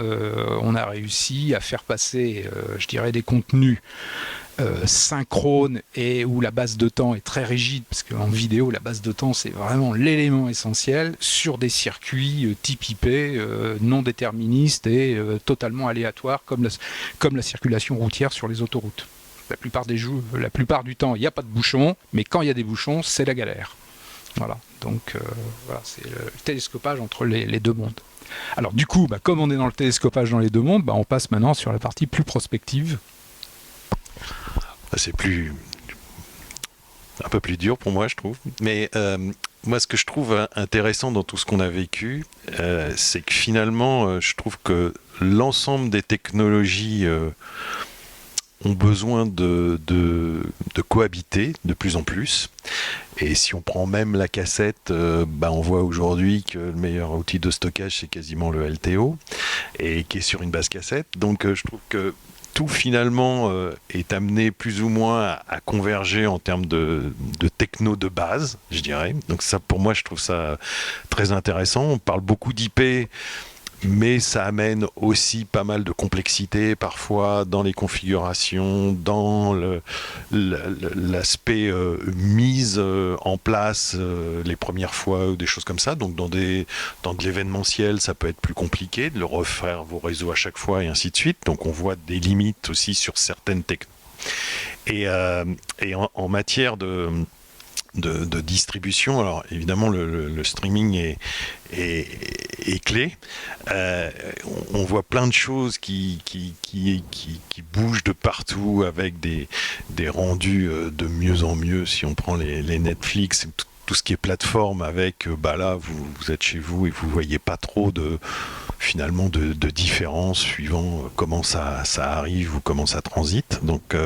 on a réussi à faire passer, je dirais, des contenus synchrone et où la base de temps est très rigide, parce qu'en vidéo la base de temps c'est vraiment l'élément essentiel, sur des circuits type IP non déterministes et totalement aléatoires comme la circulation routière sur les autoroutes. La plupart du temps il n'y a pas de bouchons, mais quand il y a des bouchons c'est la galère. Voilà, donc c'est le télescopage entre les deux mondes. Alors du coup, comme on est dans le télescopage dans les deux mondes, on passe maintenant sur la partie plus prospective. C'est un peu plus dur pour moi, je trouve. Mais moi, ce que je trouve intéressant dans tout ce qu'on a vécu, c'est que finalement, je trouve que l'ensemble des technologies ont besoin de cohabiter de plus en plus. Et si on prend même la cassette, on voit aujourd'hui que le meilleur outil de stockage, c'est quasiment le LTO, et qui est sur une base cassette. Donc je trouve que tout finalement est amené plus ou moins à converger en termes de techno de base, je dirais. Donc ça, pour moi, je trouve ça très intéressant. On parle beaucoup d'IP, mais ça amène aussi pas mal de complexité parfois dans les configurations, dans l'aspect mise en place les premières fois ou des choses comme ça. Donc dans de l'événementiel, ça peut être plus compliqué de le refaire vos réseaux à chaque fois et ainsi de suite. Donc on voit des limites aussi sur certaines technos. Et en matière de distribution, alors évidemment le streaming est clé. On voit plein de choses qui bougent de partout avec des rendus de mieux en mieux. Si on prend les Netflix, tout ce qui est plateforme avec, là vous êtes chez vous et vous voyez pas trop finalement de différence suivant comment ça arrive ou comment ça transite. Donc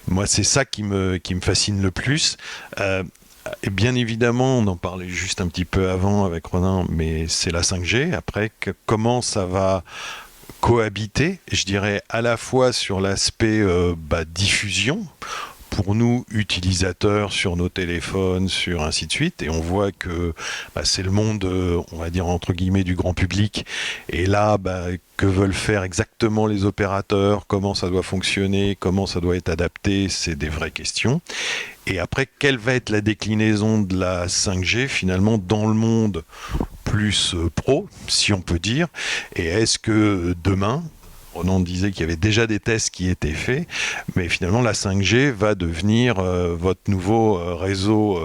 moi c'est ça qui me fascine le plus. Et bien évidemment, on en parlait juste un petit peu avant avec Ronan, mais c'est la 5G. Après, comment ça va cohabiter, je dirais à la fois sur l'aspect diffusion, pour nous, utilisateurs sur nos téléphones, sur ainsi de suite, et on voit que c'est le monde, on va dire entre guillemets, du grand public, et là, que veulent faire exactement les opérateurs, comment ça doit fonctionner, comment ça doit être adapté, c'est des vraies questions. Et après, quelle va être la déclinaison de la 5G finalement dans le monde plus pro, si on peut dire, et est-ce que demain, Ronan disait qu'il y avait déjà des tests qui étaient faits, mais finalement la 5G va devenir votre nouveau réseau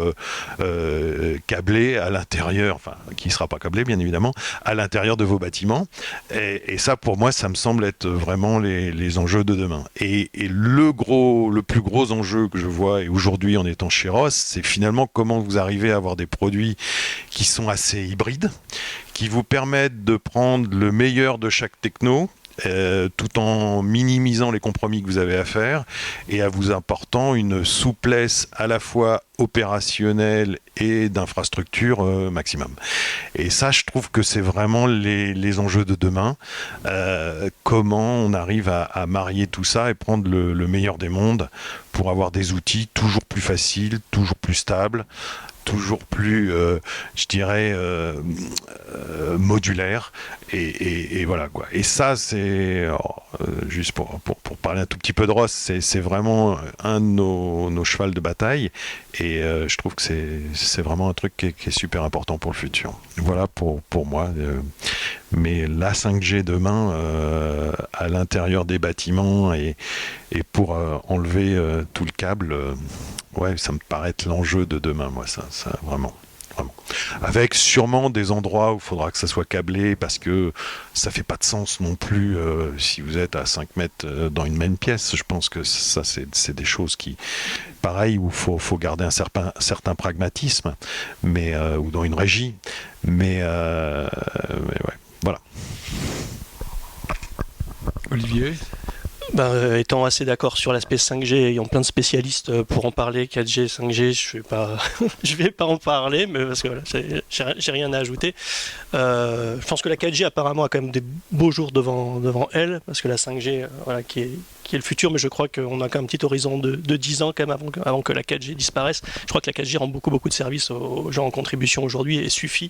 câblé à l'intérieur, enfin qui ne sera pas câblé bien évidemment, à l'intérieur de vos bâtiments. Et ça pour moi ça me semble être vraiment les enjeux de demain. Et le plus gros enjeu que je vois et aujourd'hui en étant chez Ross, c'est finalement comment vous arrivez à avoir des produits qui sont assez hybrides, qui vous permettent de prendre le meilleur de chaque techno, tout en minimisant les compromis que vous avez à faire et à vous apportant une souplesse à la fois opérationnelle et d'infrastructure maximum. Et ça, je trouve que c'est vraiment les enjeux de demain. Comment on arrive à marier tout ça et prendre le meilleur des mondes pour avoir des outils toujours plus faciles, toujours plus stables, toujours plus, je dirais, modulaire. Et voilà quoi. Et ça, c'est juste pour parler un tout petit peu de Ross, c'est vraiment un de nos chevals de bataille. Et je trouve que c'est vraiment un truc qui est super important pour le futur. Voilà pour moi. Mais la 5G demain, à l'intérieur des bâtiments et pour enlever tout le câble, ça me paraît être l'enjeu de demain, moi, ça vraiment. Avec sûrement des endroits où il faudra que ça soit câblé parce que ça fait pas de sens non plus si vous êtes à 5 mètres dans une même pièce. Je pense que ça c'est des choses qui, pareil, où faut garder un certain pragmatisme, mais ou dans une régie. Mais ouais, voilà. Olivier ? Étant assez d'accord sur l'aspect 5G, ayant plein de spécialistes pour en parler, 4G, 5G, je vais pas en parler, mais parce que voilà, j'ai rien à ajouter. Je pense que la 4G apparemment a quand même des beaux jours devant elle, parce que la 5G, qui est le futur, mais je crois qu'on a quand même un petit horizon de 10 ans quand même avant que la 4G disparaisse. Je crois que la 4G rend beaucoup de services aux gens en contribution aujourd'hui et suffit.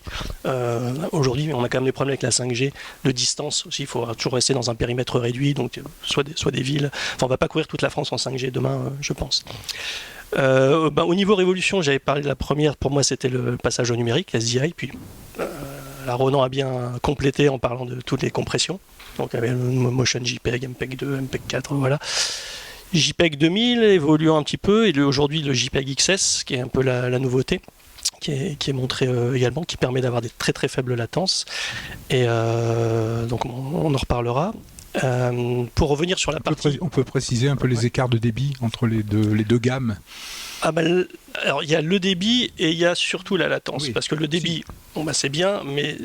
Aujourd'hui, on a quand même des problèmes avec la 5G de distance aussi. Il faut toujours rester dans un périmètre réduit, donc soit des villes. Enfin, on va pas courir toute la France en 5G demain, je pense. Au niveau révolution, j'avais parlé de la première. Pour moi, c'était le passage au numérique, SDI. Puis la Ronan a bien complété en parlant de toutes les compressions. Donc il y avait le Motion JPEG, MPEG 2, MPEG 4, voilà. JPEG 2000 évoluant un petit peu, et aujourd'hui le JPEG XS, qui est un peu la nouveauté, qui est montré également, qui permet d'avoir des très très faibles latences. Et donc on en reparlera. Pour revenir sur la partie... On peut préciser un peu les écarts de débit entre les deux gammes. Alors il y a le débit et il y a surtout la latence, parce que le débit, c'est bien, mais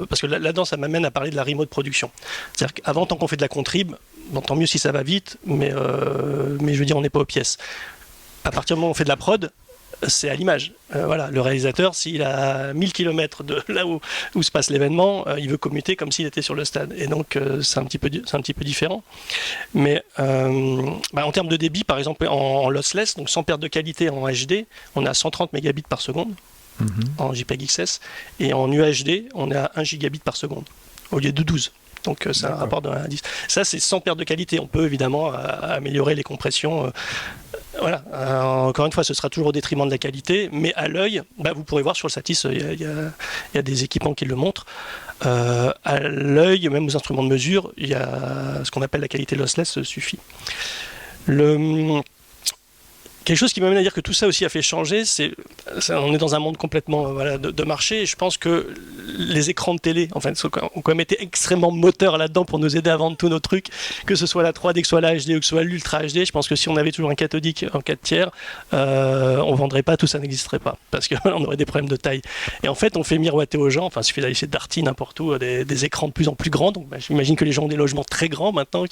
parce que la latence, ça m'amène à parler de la remote production. C'est-à-dire qu'avant, tant qu'on fait de la contrib, tant mieux si ça va vite, mais je veux dire, on n'est pas aux pièces. À partir du moment où on fait de la prod, c'est à l'image. Le réalisateur, s'il a 1000 km de là où se passe l'événement, il veut commuter comme s'il était sur le stade. Et donc, c'est un petit peu différent. Mais en termes de débit, par exemple, en lossless, donc sans perte de qualité en HD, on est à 130 mégabits par seconde en JPEG XS. Et en UHD, on est à 1 gigabit par seconde, au lieu de 12. Donc c'est un rapport de 1 à 10. Ça, c'est sans perte de qualité. On peut évidemment améliorer les compressions. Encore une fois, ce sera toujours au détriment de la qualité, mais à l'œil, vous pourrez voir sur le Satis, il y a des équipements qui le montrent. À l'œil, même aux instruments de mesure, il y a ce qu'on appelle la qualité lossless suffit. Quelque chose qui m'amène à dire que tout ça aussi a fait changer, on est dans un monde complètement de marché, et je pense que les écrans de télé, ont quand même été extrêmement moteurs là-dedans pour nous aider à vendre tous nos trucs, que ce soit la 3D, que ce soit la HD ou que ce soit l'Ultra HD. Je pense que si on avait toujours un cathodique en 4 tiers, on vendrait pas, tout ça n'existerait pas, parce qu'on aurait des problèmes de taille. Et en fait, on fait miroiter aux gens, il suffit d'aller chez Darty, n'importe où, des écrans de plus en plus grands. Donc j'imagine que les gens ont des logements très grands maintenant,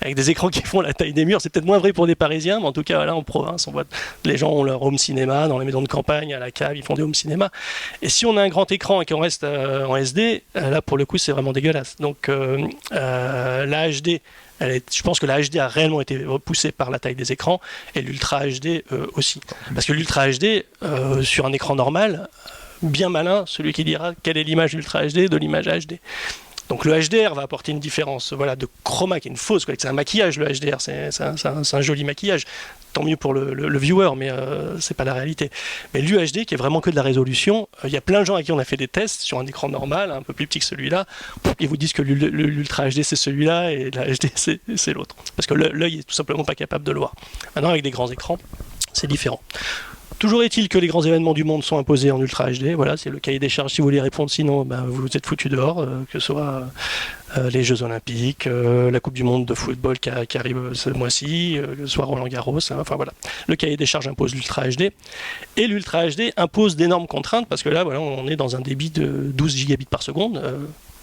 avec des écrans qui font la taille des murs. C'est peut-être moins vrai pour des Parisiens, mais en tout cas, en province, on voit les gens ont leur home cinéma dans les maisons de campagne, à la cave, ils font des home cinéma. Et si on a un grand écran et qu'on reste en SD, là pour le coup c'est vraiment dégueulasse. Donc la HD, je pense que la HD a réellement été repoussée par la taille des écrans, et l'Ultra HD aussi. Parce que l'Ultra HD, sur un écran normal, bien malin celui qui dira quelle est l'image d'Ultra HD de l'image HD. Donc le HDR va apporter une différence de chroma qui est une fausse, c'est un maquillage le HDR, c'est un joli maquillage, tant mieux pour le viewer, mais c'est pas la réalité. Mais l'UHD qui est vraiment que de la résolution, il y a plein de gens à qui on a fait des tests sur un écran normal, un peu plus petit que celui-là, ils vous disent que l'Ultra HD c'est celui-là et la HD c'est l'autre. Parce que l'œil est tout simplement pas capable de le voir. Maintenant avec des grands écrans, c'est différent. Toujours est-il que les grands événements du monde sont imposés en Ultra HD, c'est le cahier des charges si vous voulez répondre, sinon vous êtes foutus dehors, que ce soit les Jeux Olympiques, la Coupe du Monde de football qui arrive ce mois-ci, que ce soit Roland Garros, le cahier des charges impose l'Ultra HD, et l'Ultra HD impose d'énormes contraintes, parce que là on est dans un débit de 12 gigabits par seconde.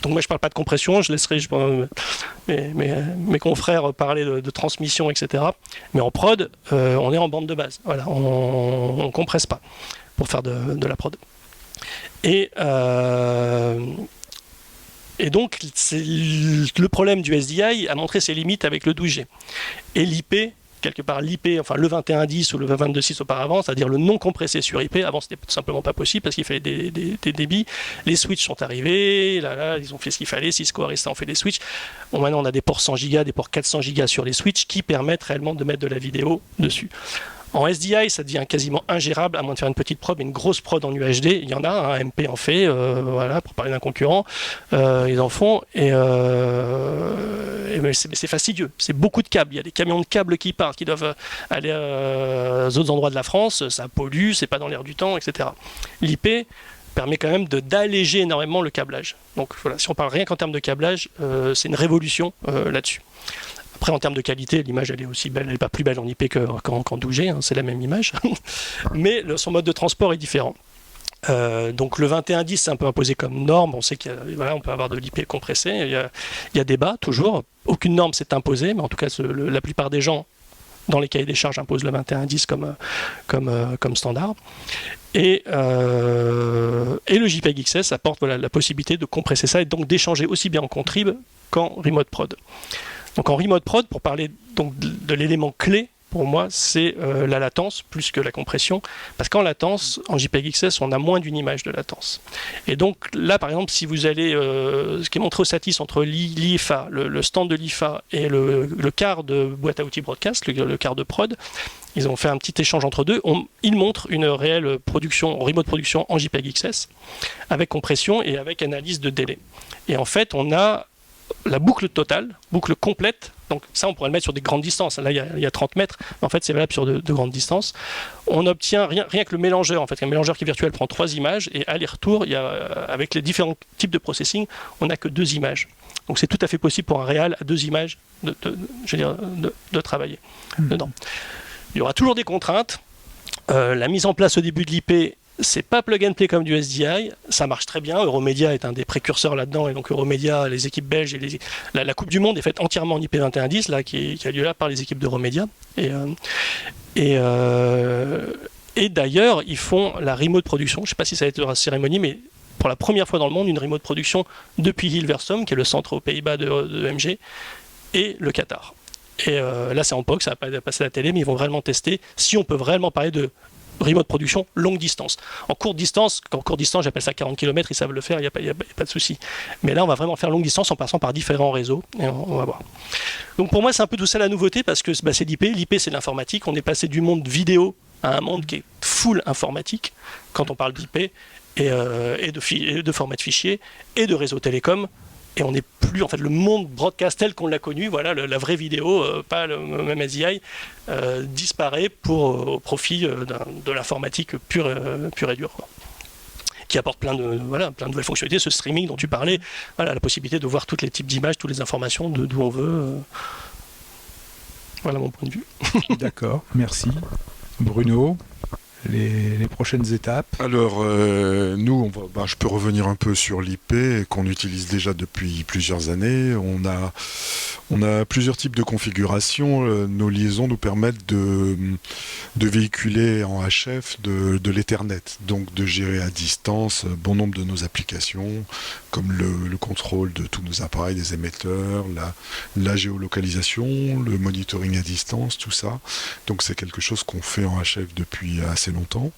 Donc moi je parle pas de compression, je laisserai mes confrères parler de transmission, etc. Mais en prod, on est en bande de base. On compresse pas pour faire de la prod. Et donc le problème du SDI a montré ses limites avec le 12G. Et l'IP, quelque part l'IP, le 21.10 ou le 22.6 auparavant, c'est-à-dire le non compressé sur IP, avant c'était tout simplement pas possible parce qu'il fallait des débits. Les switches sont arrivés, là ils ont fait ce qu'il fallait, Cisco, Arista ont fait des switches. Bon, maintenant on a des ports 100 Go, des ports 400 Go sur les switches qui permettent réellement de mettre de la vidéo dessus. En SDI, ça devient quasiment ingérable, à moins de faire une petite prod, mais une grosse prod en UHD. Il y en a, MP en fait, pour parler d'un concurrent, ils en font, mais c'est fastidieux. C'est beaucoup de câbles. Il y a des camions de câbles qui partent, qui doivent aller aux autres endroits de la France. Ça pollue, c'est pas dans l'air du temps, etc. L'IP permet quand même d'alléger énormément le câblage. Donc si on parle rien qu'en termes de câblage, c'est une révolution là-dessus. Après, en termes de qualité, l'image elle est aussi belle, elle n'est pas plus belle en IP qu'en 12G, c'est la même image, mais son mode de transport est différent. Donc le 21.10 c'est un peu imposé comme norme, on sait qu'on peut avoir de l'IP compressé, il y a débat toujours, aucune norme s'est imposée, mais en tout cas la plupart des gens dans les cahiers des charges imposent le 21.10 comme standard. Et le JPEG XS apporte la possibilité de compresser ça et donc d'échanger aussi bien en contrib qu'en remote prod. Donc en remote prod, pour parler donc de l'élément clé, pour moi, c'est la latence plus que la compression. Parce qu'en latence, en JPEG XS, on a moins d'une image de latence. Et donc là, par exemple, si vous allez, ce qui est montré au Satis entre l'IFA, le stand de l'IFA et le quart de boîte à outils broadcast, le quart de prod, ils ont fait un petit échange entre deux. Ils montrent une réelle production, remote production en JPEG XS, avec compression et avec analyse de délai. Et en fait, on a la boucle totale, boucle complète. Donc ça, on pourrait le mettre sur des grandes distances. Là, il y a 30 mètres, mais en fait, c'est valable sur de grandes distances. On obtient rien que le mélangeur. En fait, un mélangeur qui est virtuel prend 3 images et aller-retour, avec les différents types de processing, on n'a que 2 images. Donc c'est tout à fait possible pour un réal à 2 images de travailler dedans. Il y aura toujours des contraintes. La mise en place au début de l'IP, c'est pas plug and play comme du SDI, ça marche très bien. Euromédia est un des précurseurs là-dedans, et donc Euromédia, les équipes belges, et la Coupe du Monde est faite entièrement en IP 2110, là, qui a lieu là par les équipes d'Euromédia. Et d'ailleurs, ils font la remote production. Je ne sais pas si ça a été la cérémonie, mais pour la première fois dans le monde, une remote production depuis Hilversum, qui est le centre aux Pays-Bas de MG, et le Qatar. Et là, c'est en POC, ça va pas passer à la télé, mais ils vont vraiment tester si on peut vraiment parler de remote production longue distance. En courte distance, j'appelle ça 40 km, ils savent le faire, il n'y a pas de souci. Mais là, on va vraiment faire longue distance en passant par différents réseaux, et on va voir. Donc pour moi, c'est un peu tout ça la nouveauté, parce que c'est l'IP. L'IP, c'est l'informatique. On est passé du monde vidéo à un monde qui est full informatique, quand on parle d'IP, et de format de fichier, et de réseau télécom. Et on n'est plus, en fait, le monde broadcast tel qu'on l'a connu, voilà, la vraie vidéo, pas le même SDI, disparaît au profit de l'informatique pure et dure, quoi. Qui apporte plein de nouvelles fonctionnalités, ce streaming dont tu parlais, voilà, la possibilité de voir tous les types d'images, toutes les informations d'où on veut. Voilà mon point de vue. D'accord, merci. Bruno, les prochaines étapes? Alors, nous, je peux revenir un peu sur l'IP qu'on utilise déjà depuis plusieurs années. On a plusieurs types de configurations. Nos liaisons nous permettent de véhiculer en HF de l'Ethernet, donc de gérer à distance bon nombre de nos applications, comme le contrôle de tous nos appareils, des émetteurs, la géolocalisation, le monitoring à distance, tout ça. Donc c'est quelque chose qu'on fait en HF depuis assez longtemps.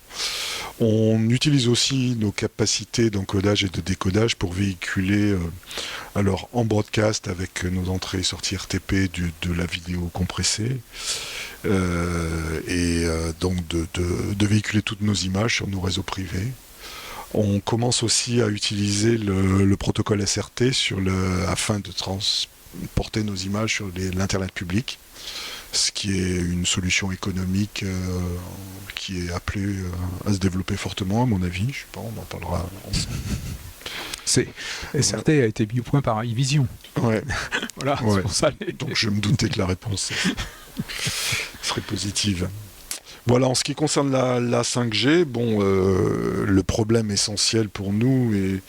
On utilise aussi nos capacités d'encodage et de décodage pour véhiculer alors en broadcast avec nos entrées et sorties RTP de la vidéo compressée donc de véhiculer toutes nos images sur nos réseaux privés. On commence aussi à utiliser le protocole SRT afin de transporter nos images sur l'internet public, ce qui est une solution économique qui est appelée à se développer fortement, à mon avis. Je sais pas, on en parlera ensemble. SRT a été mis au point par iVision. Ouais. Voilà, Ouais. c'est pour ça. Donc je me doutais que la réponse serait positive. Voilà, en ce qui concerne la 5G, le problème essentiel pour nous est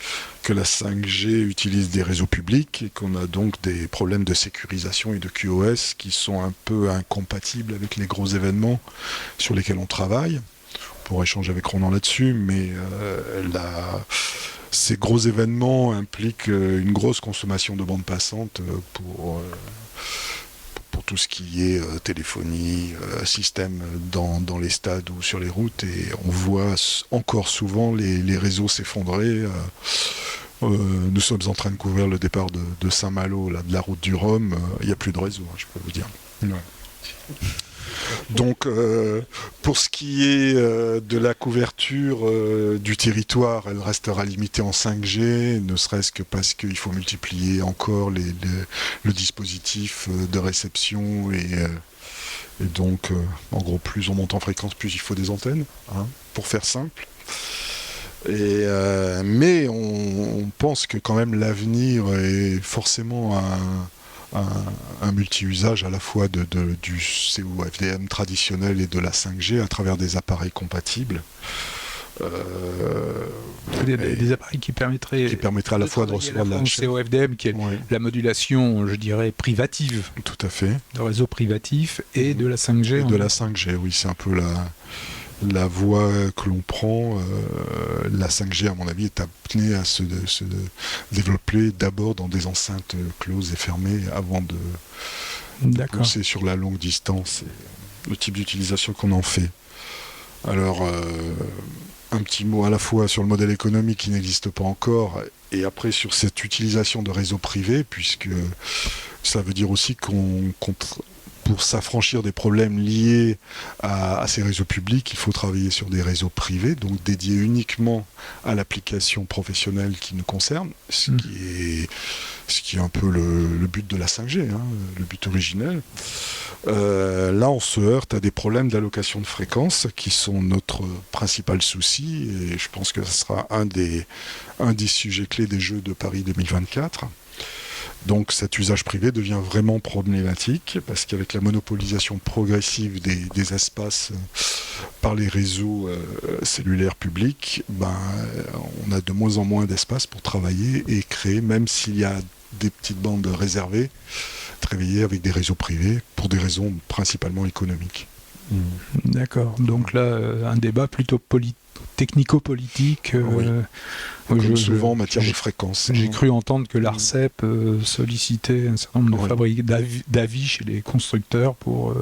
que la 5G utilise des réseaux publics et qu'on a donc des problèmes de sécurisation et de QoS qui sont un peu incompatibles avec les gros événements sur lesquels on travaille. On pourra échanger avec Ronan là-dessus, mais ces gros événements impliquent une grosse consommation de bande passante pour tout ce qui est téléphonie, système dans les stades ou sur les routes, et on voit encore souvent les réseaux s'effondrer. Nous sommes en train de couvrir le départ de Saint-Malo, de la route du Rhum. Il n'y a plus de réseau, je peux vous dire. Ouais. Donc, pour ce qui est de la couverture du territoire, elle restera limitée en 5G, ne serait-ce que parce qu'il faut multiplier encore le dispositif de réception et donc, en gros, plus on monte en fréquence, plus il faut des antennes, hein, pour faire simple. Mais on pense que quand même l'avenir est forcément un multi-usage à la fois du COFDM traditionnel et de la 5G à travers des appareils compatibles. Des appareils qui permettraient à la fois de recevoir de la COFDM, qui est la modulation, je dirais, privative. Tout à fait. De réseau privatif et de la 5G. Et de la 5G, oui, c'est un peu la voie que l'on prend. La 5G, à mon avis, est amenée à se développer d'abord dans des enceintes closes et fermées avant de penser sur la longue distance et le type d'utilisation qu'on en fait. Alors, un petit mot à la fois sur le modèle économique qui n'existe pas encore, et après sur cette utilisation de réseaux privés, puisque ça veut dire aussi pour s'affranchir des problèmes liés à ces réseaux publics, il faut travailler sur des réseaux privés, donc dédiés uniquement à l'application professionnelle qui nous concerne, ce qui est un peu le but de la 5G, hein, le but originel. Là, on se heurte à des problèmes d'allocation de fréquences qui sont notre principal souci, et je pense que ce sera un des sujets clés des Jeux de Paris 2024. Donc cet usage privé devient vraiment problématique parce qu'avec la monopolisation progressive des espaces par les réseaux cellulaires publics, on a de moins en moins d'espace pour travailler et créer, même s'il y a des petites bandes réservées, travailler avec des réseaux privés pour des raisons principalement économiques. D'accord. Donc là, un débat plutôt technico-politique. Comme souvent en matière de fréquences. J'ai cru entendre que l'ARCEP sollicitait un certain nombre de fabriques d'avis chez les constructeurs pour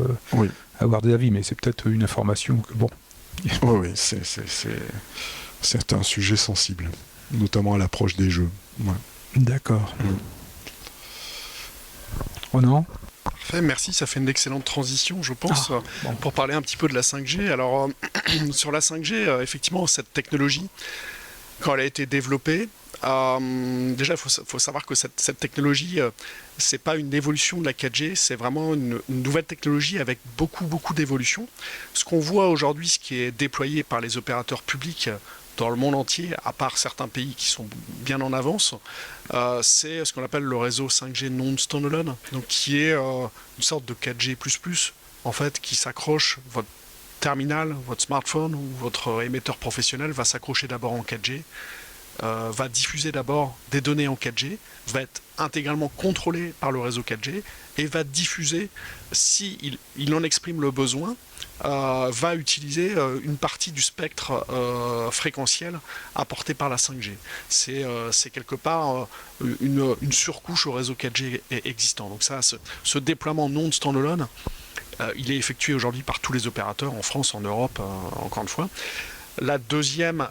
avoir des avis, mais c'est peut-être une information que bon. Oui, c'est un sujet sensible, notamment à l'approche des jeux. Ouais. D'accord. Ronan ? Parfait, merci, ça fait une excellente transition, je pense, pour parler un petit peu de la 5G. Alors, sur la 5G, effectivement, cette technologie, quand elle a été développée, déjà, il faut savoir que cette technologie, c'est pas une évolution de la 4G, c'est vraiment une nouvelle technologie avec beaucoup d'évolutions. Ce qu'on voit aujourd'hui, ce qui est déployé par les opérateurs publics dans le monde entier, à part certains pays qui sont bien en avance, c'est ce qu'on appelle le réseau 5G non-standalone, donc qui est une sorte de 4G++, en fait, qui s'accroche, votre terminal, votre smartphone ou votre émetteur professionnel va s'accrocher d'abord en 4G, va diffuser d'abord des données en 4G, va être intégralement contrôlé par le réseau 4G et va diffuser, si il en exprime le besoin, va utiliser une partie du spectre fréquentiel apporté par la 5G. C'est quelque part une surcouche au réseau 4G existant. Donc ça, ce déploiement non standalone, il est effectué aujourd'hui par tous les opérateurs en France, en Europe, encore une fois. Le deuxième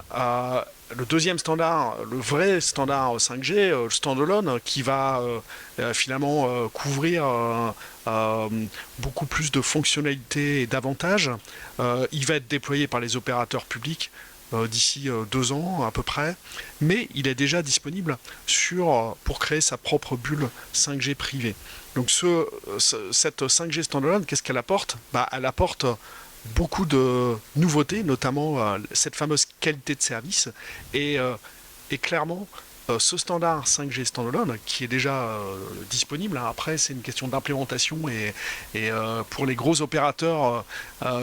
standard, le vrai standard 5G, le standalone, qui va finalement couvrir beaucoup plus de fonctionnalités et d'avantages, il va être déployé par les opérateurs publics d'ici 2 ans à peu près, mais il est déjà disponible pour créer sa propre bulle 5G privée. Donc cette 5G standalone, qu'est-ce qu'elle apporte ? Elle apporte beaucoup de nouveautés, notamment cette fameuse qualité de service. Et clairement, ce standard 5G standalone, qui est déjà disponible, après c'est une question d'implémentation et pour les gros opérateurs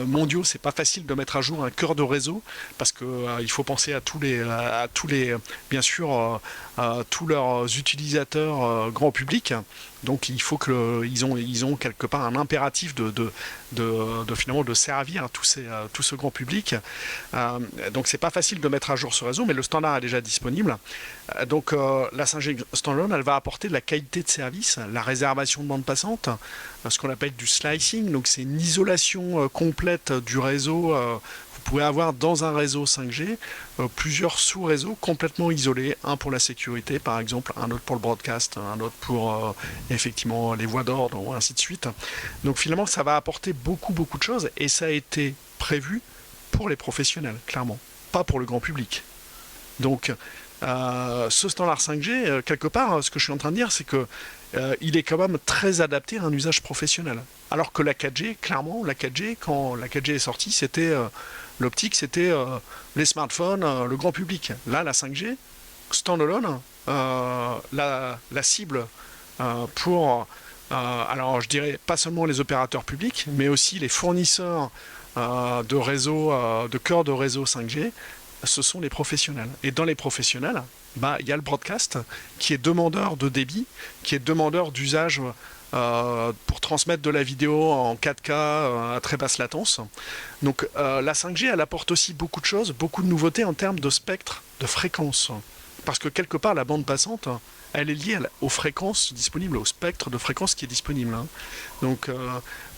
mondiaux, c'est pas facile de mettre à jour un cœur de réseau parce que il faut penser à tous les bien sûr tous leurs utilisateurs grand public. Donc il faut qu'ils ont quelque part un impératif de finalement de servir tout ce grand public. Donc c'est pas facile de mettre à jour ce réseau, mais le standard est déjà disponible. Donc la 5G standalone, elle va apporter de la qualité de service, la réservation de bande passante, ce qu'on appelle du slicing. Donc c'est une isolation complète du réseau. Vous pouvez avoir dans un réseau 5G plusieurs sous-réseaux complètement isolés, un pour la sécurité par exemple, un autre pour le broadcast, un autre pour effectivement les voies d'ordre, ou ainsi de suite. Donc finalement ça va apporter beaucoup de choses et ça a été prévu pour les professionnels, clairement, pas pour le grand public. Donc ce standard 5G, quelque part, ce que je suis en train de dire, c'est que il est quand même très adapté à un usage professionnel. Alors que la 4G, clairement, quand la 4G est sortie, c'était l'optique, c'était les smartphones, le grand public. Là, la 5G, standalone, la cible pour, alors je dirais pas seulement les opérateurs publics, mais aussi les fournisseurs de réseaux, de cœur de réseau 5G, ce sont les professionnels. Et dans les professionnels, il y a le broadcast qui est demandeur de débit, qui est demandeur d'usage pour transmettre de la vidéo en 4K à très basse latence. Donc la 5G, elle apporte aussi beaucoup de choses, beaucoup de nouveautés en termes de spectre, de fréquence. Parce que quelque part, la bande passante, elle est liée aux fréquences disponibles, au spectre de fréquences qui est disponible. Donc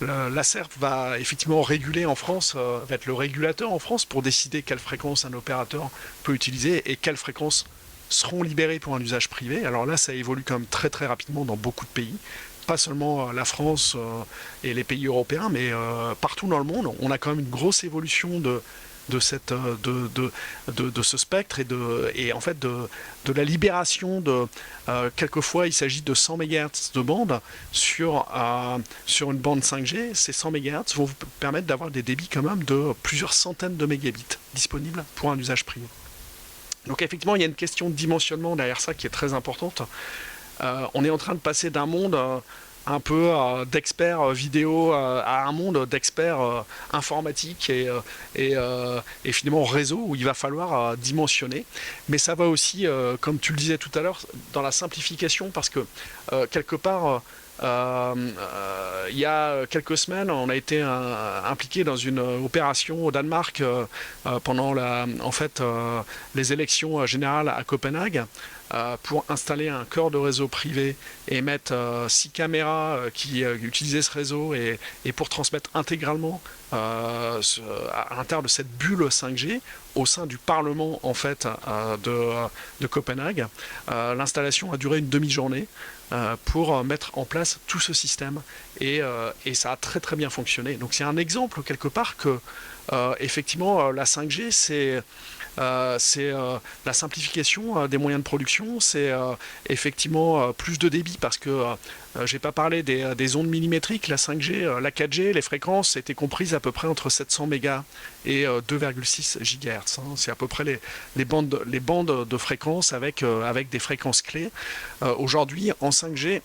l'ARCEP va effectivement réguler en France, va être le régulateur en France pour décider quelle fréquence un opérateur peut utiliser et quelles fréquences seront libérées pour un usage privé. Alors là, ça évolue quand même très rapidement dans beaucoup de pays pas seulement la France et les pays européens, mais partout dans le monde, on a quand même une grosse évolution de ce spectre et en fait de la libération quelquefois il s'agit de 100 MHz de bande sur une bande 5G. Ces 100 MHz vont vous permettre d'avoir des débits quand même de plusieurs centaines de mégabits disponibles pour un usage privé. Donc effectivement il y a une question de dimensionnement derrière ça qui est très importante. On est en train de passer d'un monde un peu d'experts vidéo à un monde d'experts informatiques et finalement réseau où il va falloir dimensionner. Mais ça va aussi, comme tu le disais tout à l'heure, dans la simplification parce que quelque part, il y a quelques semaines, on a été impliqué dans une opération au Danemark pendant les élections générales à Copenhague. Pour installer un cœur de réseau privé et mettre 6 caméras qui utilisaient ce réseau et pour transmettre intégralement à l'intérieur de cette bulle 5G au sein du Parlement en fait de Copenhague. L'installation a duré une demi-journée pour mettre en place tout ce système et ça a très très bien fonctionné. Donc c'est un exemple quelque part que effectivement la 5G c'est la simplification des moyens de production, c'est effectivement plus de débit parce que j'ai pas parlé des ondes millimétriques, la 5G, la 4G, les fréquences étaient comprises à peu près entre 700 mégas et 2,6 GHz. C'est à peu près les bandes de fréquences avec des fréquences clés. Aujourd'hui, en 5G,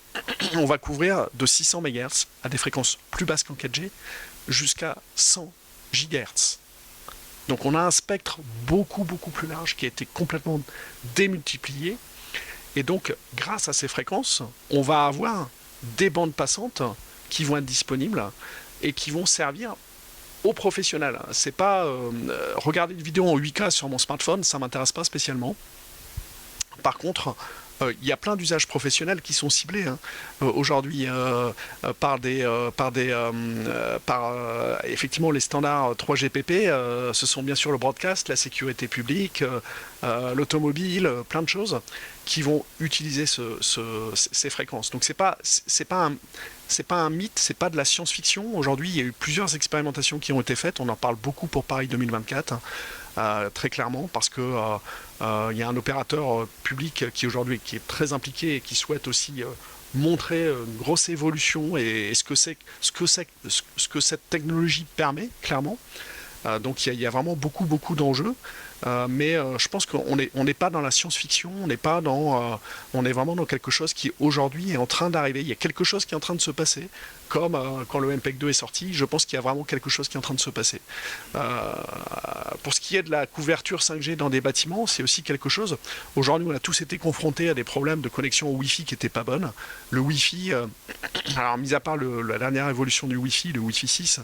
on va couvrir de 600 MHz à des fréquences plus basses qu'en 4G jusqu'à 100 GHz. Donc on a un spectre beaucoup plus large qui a été complètement démultiplié. Et donc grâce à ces fréquences, on va avoir des bandes passantes qui vont être disponibles et qui vont servir aux professionnels. C'est pas regarder une vidéo en 8K sur mon smartphone, ça m'intéresse pas spécialement. Par contre, il y a plein d'usages professionnels qui sont ciblés aujourd'hui par effectivement les standards 3GPP. Ce sont bien sûr le broadcast, la sécurité publique, l'automobile, plein de choses qui vont utiliser ces fréquences. Donc c'est pas un mythe, c'est pas de la science-fiction. Aujourd'hui, il y a eu plusieurs expérimentations qui ont été faites. On en parle beaucoup pour Paris 2024. Très clairement parce que il y a un opérateur public qui aujourd'hui qui est très impliqué et qui souhaite aussi montrer une grosse évolution et ce que cette technologie permet clairement. Donc il y a vraiment beaucoup d'enjeux. Mais je pense qu'on n'est pas dans la science-fiction, on est vraiment dans quelque chose qui aujourd'hui est en train d'arriver. Il y a quelque chose qui est en train de se passer, comme quand le MPEG 2 est sorti, je pense qu'il y a vraiment quelque chose qui est en train de se passer. Pour ce qui est de la couverture 5G dans des bâtiments, c'est aussi quelque chose. Aujourd'hui, on a tous été confrontés à des problèmes de connexion au Wi-Fi qui n'étaient pas bonnes. Le Wi-Fi, alors mis à part la dernière évolution du Wi-Fi, le Wi-Fi 6,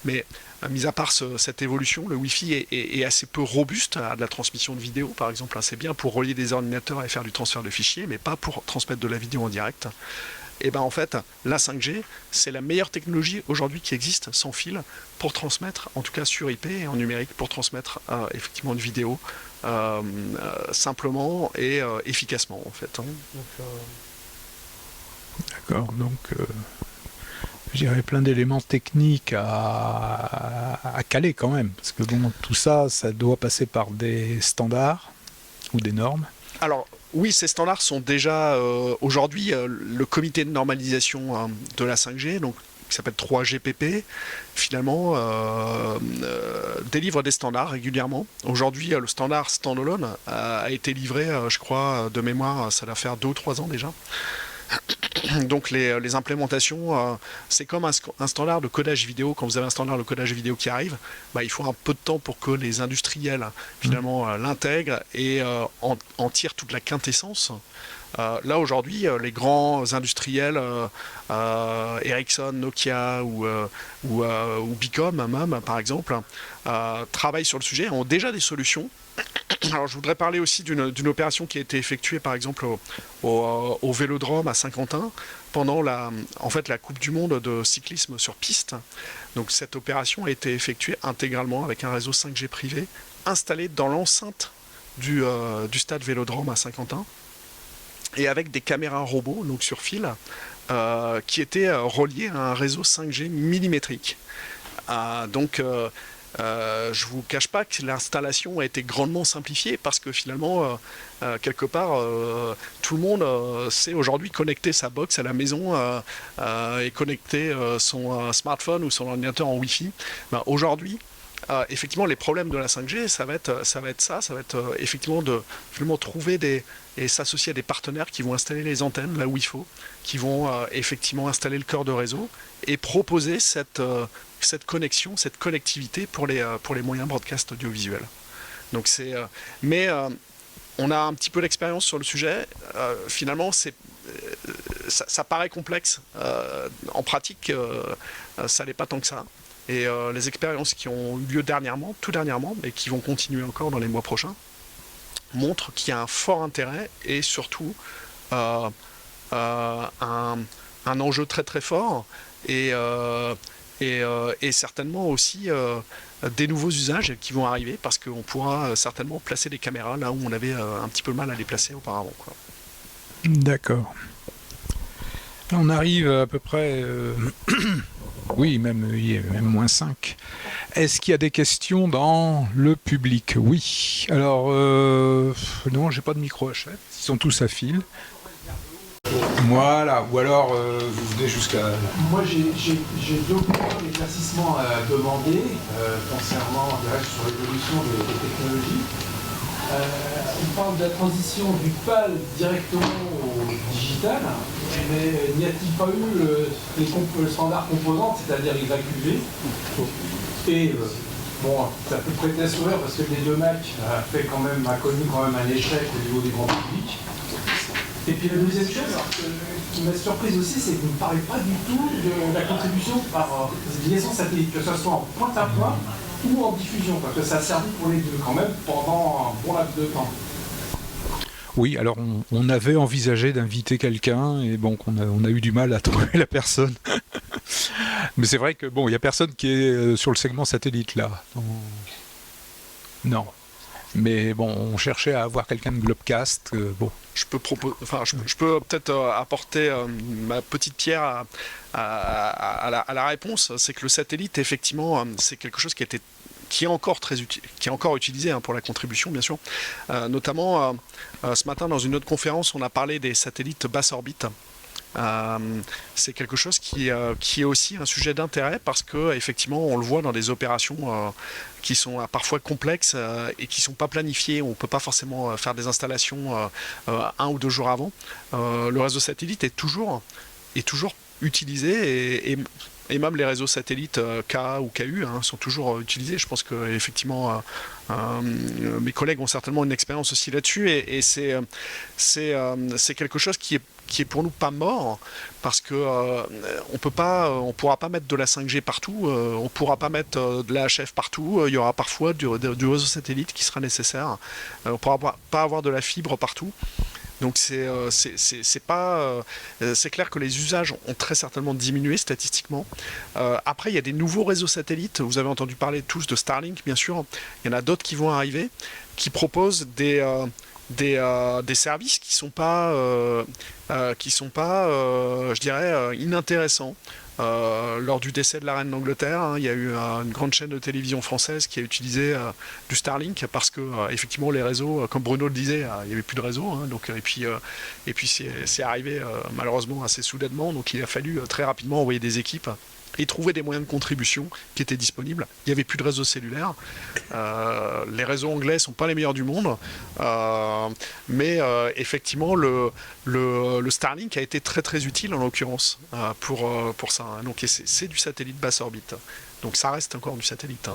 mais mis à part cette évolution, le Wi-Fi est assez peu robuste à de la transmission de vidéo, par exemple. C'est bien pour relier des ordinateurs et faire du transfert de fichiers, mais pas pour transmettre de la vidéo en direct. Et bien en fait, la 5G, c'est la meilleure technologie aujourd'hui qui existe sans fil pour transmettre, en tout cas sur IP et en numérique, pour transmettre effectivement une vidéo simplement et efficacement en fait. D'accord, donc je dirais plein d'éléments techniques à caler quand même, parce que bon, tout ça, ça doit passer par des standards ou des normes. Alors oui, ces standards sont déjà aujourd'hui le comité de normalisation de la 5G, donc qui s'appelle 3GPP, finalement délivre des standards régulièrement. Aujourd'hui, le standard standalone a été livré, je crois, de mémoire, ça doit faire 2 ou 3 ans déjà. Donc les implémentations, c'est comme un standard de codage vidéo. Quand vous avez un standard de codage vidéo qui arrive, il faut un peu de temps pour que les industriels finalement l'intègrent et en tirent toute la quintessence. Là aujourd'hui, les grands industriels, Ericsson, Nokia ou Bicom même par exemple, travaillent sur le sujet, ont déjà des solutions. Alors je voudrais parler aussi d'une opération qui a été effectuée par exemple au Vélodrome à Saint-Quentin pendant la Coupe du Monde de cyclisme sur piste. Donc cette opération a été effectuée intégralement avec un réseau 5G privé installé dans l'enceinte du stade Vélodrome à Saint-Quentin et avec des caméras robots donc sur fil qui était relié à un réseau 5G millimétrique. Donc, je vous cache pas que l'installation a été grandement simplifiée parce que finalement, quelque part, tout le monde sait aujourd'hui connecter sa box à la maison et connecter son smartphone ou son ordinateur en Wi-Fi. Aujourd'hui, effectivement, les problèmes de la 5G, ça va être effectivement de finalement trouver et s'associer à des partenaires qui vont installer les antennes là où il faut, qui vont effectivement installer le cœur de réseau et proposer cette connexion, cette connectivité pour les moyens broadcast audiovisuels. Donc mais on a un petit peu d'expérience sur le sujet. Finalement, ça paraît complexe. En pratique, ça n'est pas tant que ça. Et les expériences qui ont eu lieu tout dernièrement, et qui vont continuer encore dans les mois prochains, montrent qu'il y a un fort intérêt et surtout un enjeu très très fort et certainement aussi des nouveaux usages qui vont arriver parce qu'on pourra certainement placer des caméras là où on avait un petit peu mal à les placer auparavant, quoi. D'accord. Là, on arrive à peu près... oui, même moins 5. Est-ce qu'il y a des questions dans le public? Oui. Alors, non, j'ai pas de micro HF. Ils sont tous à fil. Voilà. Ou alors, vous venez jusqu'à... Moi, j'ai deux points d'éclaircissement à demander concernant, sur l'évolution des technologies. On parle de la transition du PAL directement au digital, mais n'y a-t-il pas eu le standard composante, c'est-à-dire XAQV? Et bon, ça peut prêter à sourire parce que les deux Mac a connu quand même un échec au niveau du grand public. Et puis la deuxième chose qui m'a surprise aussi, c'est que vous ne parlez pas du tout de la contribution par liaison satellite, que ce soit en point à point ou en diffusion, parce que ça a servi pour les deux quand même pendant un bon laps de temps. Oui, alors on avait envisagé d'inviter quelqu'un et bon, on a eu du mal à trouver la personne. Mais c'est vrai que bon, il n'y a personne qui est sur le segment satellite là. Non. Mais bon, on cherchait à avoir quelqu'un de Globecast. Bon. Je peux peut-être apporter ma petite pierre à la réponse. C'est que le satellite, effectivement, c'est quelque chose qui est encore utilisé pour la contribution, bien sûr. Notamment, ce matin, dans une autre conférence, on a parlé des satellites basse orbite. C'est quelque chose qui est aussi un sujet d'intérêt parce que effectivement on le voit dans des opérations qui sont parfois complexes et qui sont pas planifiées. On peut pas forcément faire des installations 1 ou 2 jours avant. Le réseau satellite est toujours utilisé et même les réseaux satellites KA ou KU sont toujours utilisés. Je pense que effectivement mes collègues ont certainement une expérience aussi là-dessus et c'est quelque chose qui est pour nous pas mort parce que on pourra pas mettre de la 5G partout, on pourra pas mettre de la HF partout, il y aura parfois du réseau satellite qui sera nécessaire, on pourra pas avoir de la fibre partout. Donc c'est clair que les usages ont très certainement diminué statistiquement. Après, il y a des nouveaux réseaux satellites. Vous avez entendu parler tous de Starlink, bien sûr. Il y en a d'autres qui vont arriver, qui proposent des services qui sont pas, je dirais, inintéressants. Lors du décès de la reine d'Angleterre, il y a eu une grande chaîne de télévision française qui a utilisé du Starlink parce que effectivement les réseaux, comme Bruno le disait, il n'y avait plus de réseau, donc et puis c'est arrivé malheureusement assez soudainement, donc il a fallu très rapidement envoyer des équipes et trouver des moyens de contribution qui étaient disponibles. Il n'y avait plus de réseau cellulaire. Les réseaux anglais ne sont pas les meilleurs du monde. Mais effectivement, le Starlink a été très très utile en l'occurrence pour ça. Donc c'est du satellite basse orbite. Donc ça reste encore du satellite.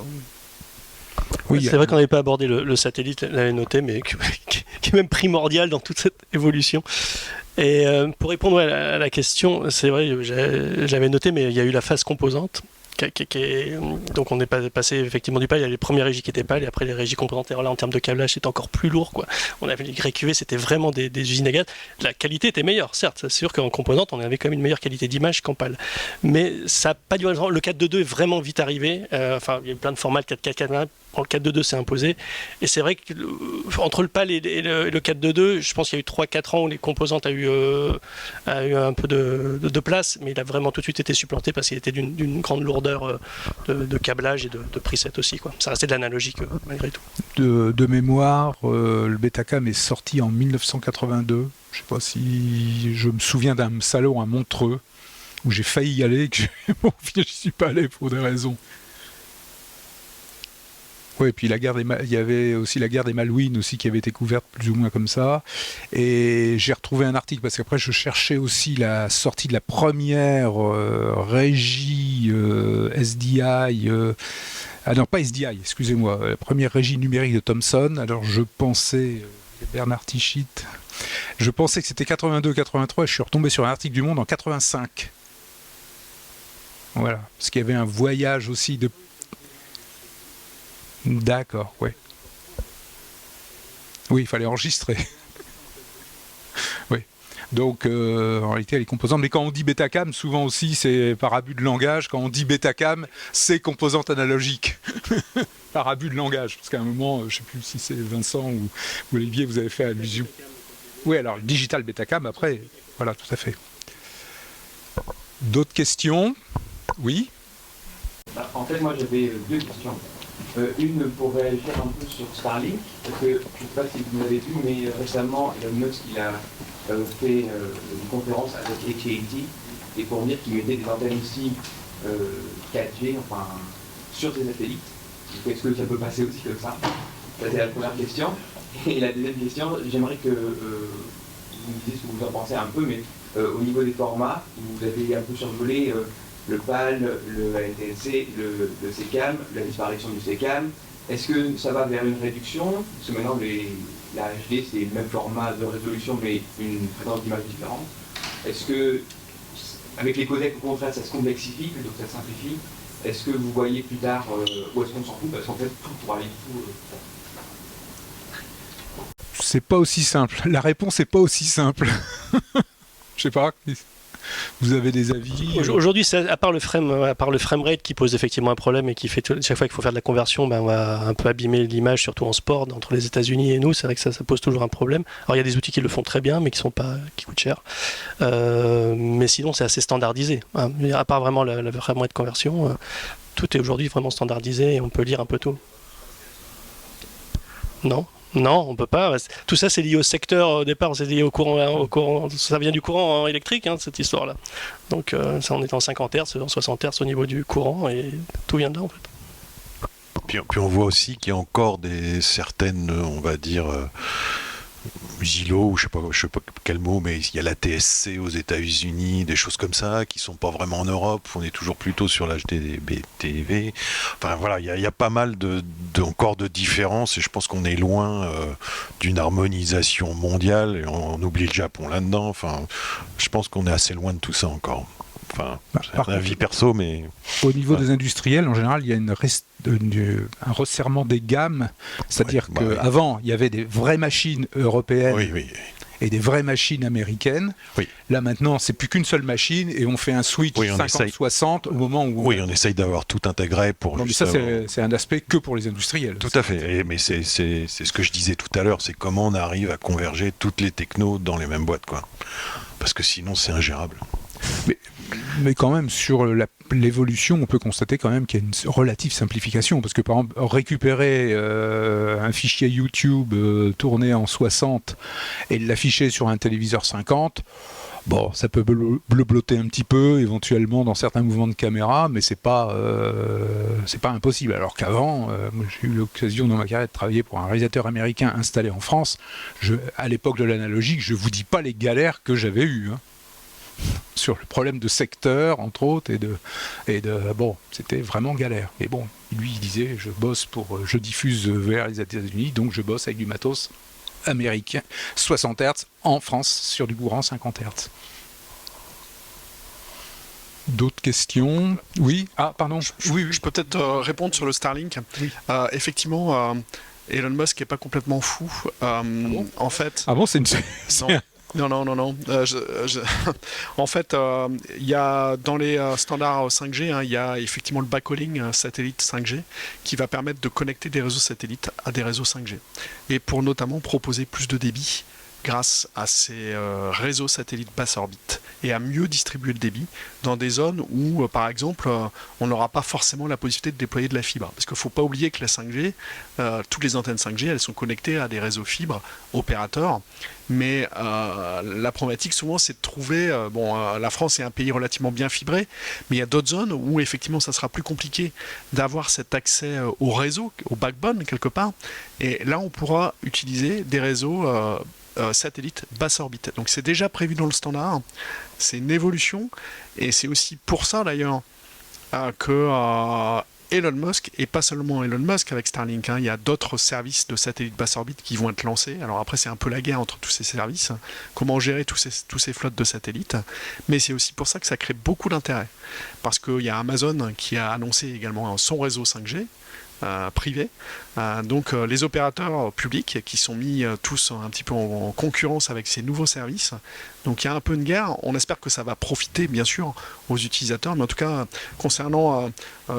Oui, c'est vrai qu'on n'avait pas abordé le satellite, l'avait noté, mais qui est même primordial dans toute cette évolution. Et pour répondre à la question, c'est vrai, j'avais noté, mais il y a eu la phase composante. Donc on est passé effectivement du PAL, il y a les premières régies qui étaient PAL et après les régies complémentaires. Là en termes de câblage c'était encore plus lourd quoi. On avait les grès QV, c'était vraiment des usines à gaz. La qualité était meilleure, certes, c'est sûr qu'en composante on avait quand même une meilleure qualité d'image qu'en PAL. Mais ça n'a pas duré longtemps. Le 4.2.2 est vraiment vite arrivé. Enfin il y a plein de formats, le 4.4.4.1. Le 4.2.2 s'est imposé. Et c'est vrai que entre le PAL et le 4.2.2, je pense qu'il y a eu 3-4 ans où les composantes a eu un peu de place, mais il a vraiment tout de suite été supplanté parce qu'il était d'une grande lourdeur de câblage et de preset aussi, quoi. Ça restait de l'analogique malgré tout. De mémoire, le Betacam est sorti en 1982. Je ne sais pas si je me souviens d'un salon à Montreux où j'ai failli y aller et que bon, je ne suis pas allé pour des raisons. Oui, et puis il y avait aussi la guerre des Malouines aussi qui avait été couverte plus ou moins comme ça. Et j'ai retrouvé un article parce qu'après je cherchais aussi la sortie de la première régie SDI. Ah non, pas SDI, excusez-moi. La première régie numérique de Thomson. Alors je pensais, Bernard Tichit, je pensais que c'était 82-83. Je suis retombé sur un article du Monde en 85. Voilà, parce qu'il y avait un voyage aussi de... D'accord, oui. Oui, il fallait enregistrer. Oui. Donc, en réalité, les composantes. Mais quand on dit Betacam, souvent aussi, c'est par abus de langage. Quand on dit Betacam, c'est composante analogique. Par abus de langage. Parce qu'à un moment, je ne sais plus si c'est Vincent ou Olivier, vous avez fait allusion. Oui, alors, le digital Betacam, après, voilà, tout à fait. D'autres questions? Oui. En fait, moi, j'avais deux questions. Une pour réagir un peu sur Starlink, parce que je ne sais pas si vous l'avez vu, mais récemment, Elon Musk il a fait une conférence avec AT&T et pour dire qu'il mettait des antennes aussi 4G, enfin, sur ses satellites. Est-ce que ça peut passer aussi comme ça? Ça, c'est la première question. Et la deuxième question, j'aimerais que vous me disiez ce que vous en pensez un peu, mais au niveau des formats, vous avez un peu survolé le PAL, le NTSC, le SECAM, la disparition du SECAM. Est-ce que ça va vers une réduction? Parce que maintenant, la HD, c'est le même format de résolution, mais une fréquence d'image différente. Est-ce que, avec les codecs, au contraire, ça se complexifie plutôt que ça simplifie? Est-ce que vous voyez plus tard, ou est-ce qu'on s'en fout? Parce qu'en fait, tout pour aller tout... C'est pas aussi simple. La réponse n'est pas aussi simple. Je sais pas. Vous avez des avis? Aujourd'hui, à part le framerate qui pose effectivement un problème et qui fait chaque fois qu'il faut faire de la conversion, on va un peu abîmer l'image, surtout en sport, entre les États-Unis et nous. C'est vrai que ça pose toujours un problème. Alors il y a des outils qui le font très bien, mais qui coûtent cher. Mais sinon, c'est assez standardisé. Hein. À part vraiment la framerate conversion, tout est aujourd'hui vraiment standardisé et on peut lire un peu tout. Non, on peut pas. Tout ça, c'est lié au secteur au départ. C'est lié au courant. Ça vient du courant électrique, hein, cette histoire-là. Donc, ça, on est en 50 Hz, en 60 Hz au niveau du courant, et tout vient de là, en fait. Puis on voit aussi qu'il y a encore certaines, on va dire, îlots, je sais pas quel mot, mais il y a la TSC aux États-Unis, des choses comme ça qui sont pas vraiment en Europe. On est toujours plutôt sur l'HDBTV. Enfin voilà, il y a pas mal encore de différences et je pense qu'on est loin d'une harmonisation mondiale et on oublie le Japon là-dedans. Enfin, je pense qu'on est assez loin de tout ça encore. Enfin, c'est un avis perso, mais... Au niveau des industriels, en général, il y a un resserrement des gammes. C'est-à-dire qu'avant, il y avait des vraies machines européennes et des vraies machines américaines. Oui. Là, maintenant, c'est plus qu'une seule machine et on fait un switch 50-60 au moment où... Oui, on essaye d'avoir tout intégré pour... Non, mais ça, c'est un aspect que pour les industriels. Tout à fait. Mais c'est ce que je disais tout à l'heure, c'est comment on arrive à converger toutes les technos dans les mêmes boîtes, quoi. Parce que sinon, c'est ingérable. Mais quand même, sur l'évolution, on peut constater quand même qu'il y a une relative simplification. Parce que par exemple, récupérer un fichier YouTube tourné en 60 et l'afficher sur un téléviseur 50, bon, ça peut bleu-blotter un petit peu, éventuellement dans certains mouvements de caméra, mais c'est pas impossible. Alors qu'avant, moi, j'ai eu l'occasion dans ma carrière de travailler pour un réalisateur américain installé en France. À l'époque de l'analogique, je vous dis pas les galères que j'avais eues. Hein. Sur le problème de secteur, entre autres, bon, c'était vraiment galère. Mais bon, lui, il disait, je diffuse vers les États-Unis, donc je bosse avec du matos américain, 60 Hz, en France, sur du courant 50 Hz. D'autres questions? Oui. Ah, pardon. Oui, Je peux peut-être répondre sur le Starlink. Oui. Effectivement, Elon Musk est pas complètement fou. En fait, Ah bon, c'est une... non. En fait, il y a dans les standards 5G, hein, il y a effectivement le backhauling satellite 5G qui va permettre de connecter des réseaux satellites à des réseaux 5G et pour notamment proposer plus de débit grâce à ces réseaux satellites basse orbite et à mieux distribuer le débit dans des zones où, par exemple, on n'aura pas forcément la possibilité de déployer de la fibre. Parce qu'il ne faut pas oublier que la 5G, toutes les antennes 5G, elles sont connectées à des réseaux fibres opérateurs. Mais la problématique souvent, c'est de trouver... la France est un pays relativement bien fibré, mais il y a d'autres zones où effectivement, ça sera plus compliqué d'avoir cet accès au réseau, au backbone quelque part. Et là, on pourra utiliser des réseaux... satellite basse orbite. Donc c'est déjà prévu dans le standard, c'est une évolution, et c'est aussi pour ça d'ailleurs que Elon Musk, et pas seulement Elon Musk avec Starlink, hein, il y a d'autres services de satellite basse orbite qui vont être lancés. Alors après c'est un peu la guerre entre tous ces services, comment gérer tous ces flottes de satellites, mais c'est aussi pour ça que ça crée beaucoup d'intérêt, parce qu'il y a Amazon qui a annoncé également son réseau 5G, privé. Donc les opérateurs publics qui sont mis tous un petit peu en concurrence avec ces nouveaux services. Donc il y a un peu une guerre. On espère que ça va profiter bien sûr aux utilisateurs, mais en tout cas concernant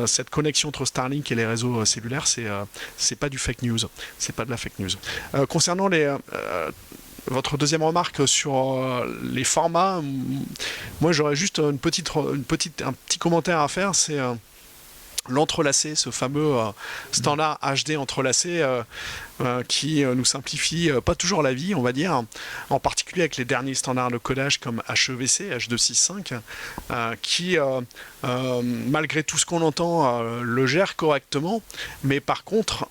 cette connexion entre Starlink et les réseaux cellulaires, c'est pas du fake news. C'est pas de la fake news. Concernant votre deuxième remarque sur les formats, moi j'aurais juste un petit commentaire à faire, c'est l'entrelacé, ce fameux standard HD entrelacé qui nous simplifie pas toujours la vie, on va dire, en particulier avec les derniers standards de codage comme HEVC, H265, qui, malgré tout ce qu'on entend, le gère correctement, mais par contre,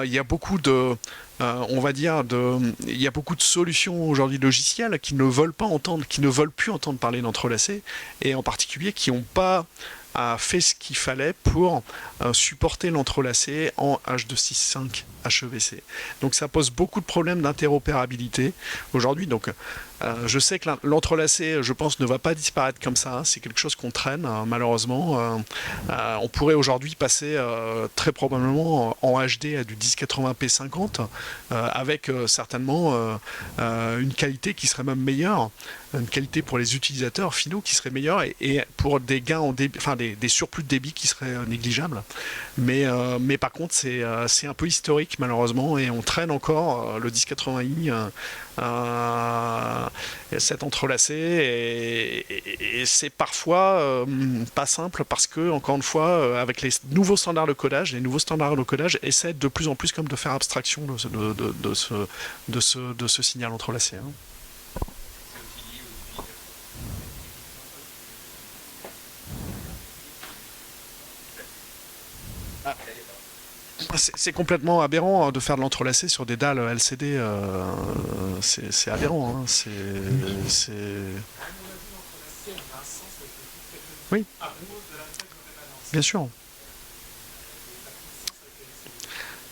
il y a beaucoup de... il y a beaucoup de solutions aujourd'hui logicielles qui ne veulent pas entendre, qui ne veulent plus entendre parler d'entrelacé, et en particulier qui n'ont pas a fait ce qu'il fallait pour supporter l'entrelacé en H265 HEVC. Donc ça pose beaucoup de problèmes d'interopérabilité aujourd'hui. Donc je sais que l'entrelacé, je pense, ne va pas disparaître comme ça. C'est quelque chose qu'on traîne, malheureusement. On pourrait aujourd'hui passer très probablement en HD à du 1080p 50 avec certainement une qualité qui serait même meilleure, une qualité pour les utilisateurs finaux qui serait meilleure et pour des gains en débit, enfin des surplus de débit qui seraient négligeables. Mais par contre, c'est un peu historique malheureusement et on traîne encore le 1080i cet entrelacé et c'est parfois pas simple parce que encore une fois avec les nouveaux standards de codage, essaient de plus en plus comme de faire abstraction de ce signal entrelacé. Hein. C'est complètement aberrant de faire de l'entrelacé sur des dalles LCD. C'est aberrant. Hein. Oui. Bien sûr.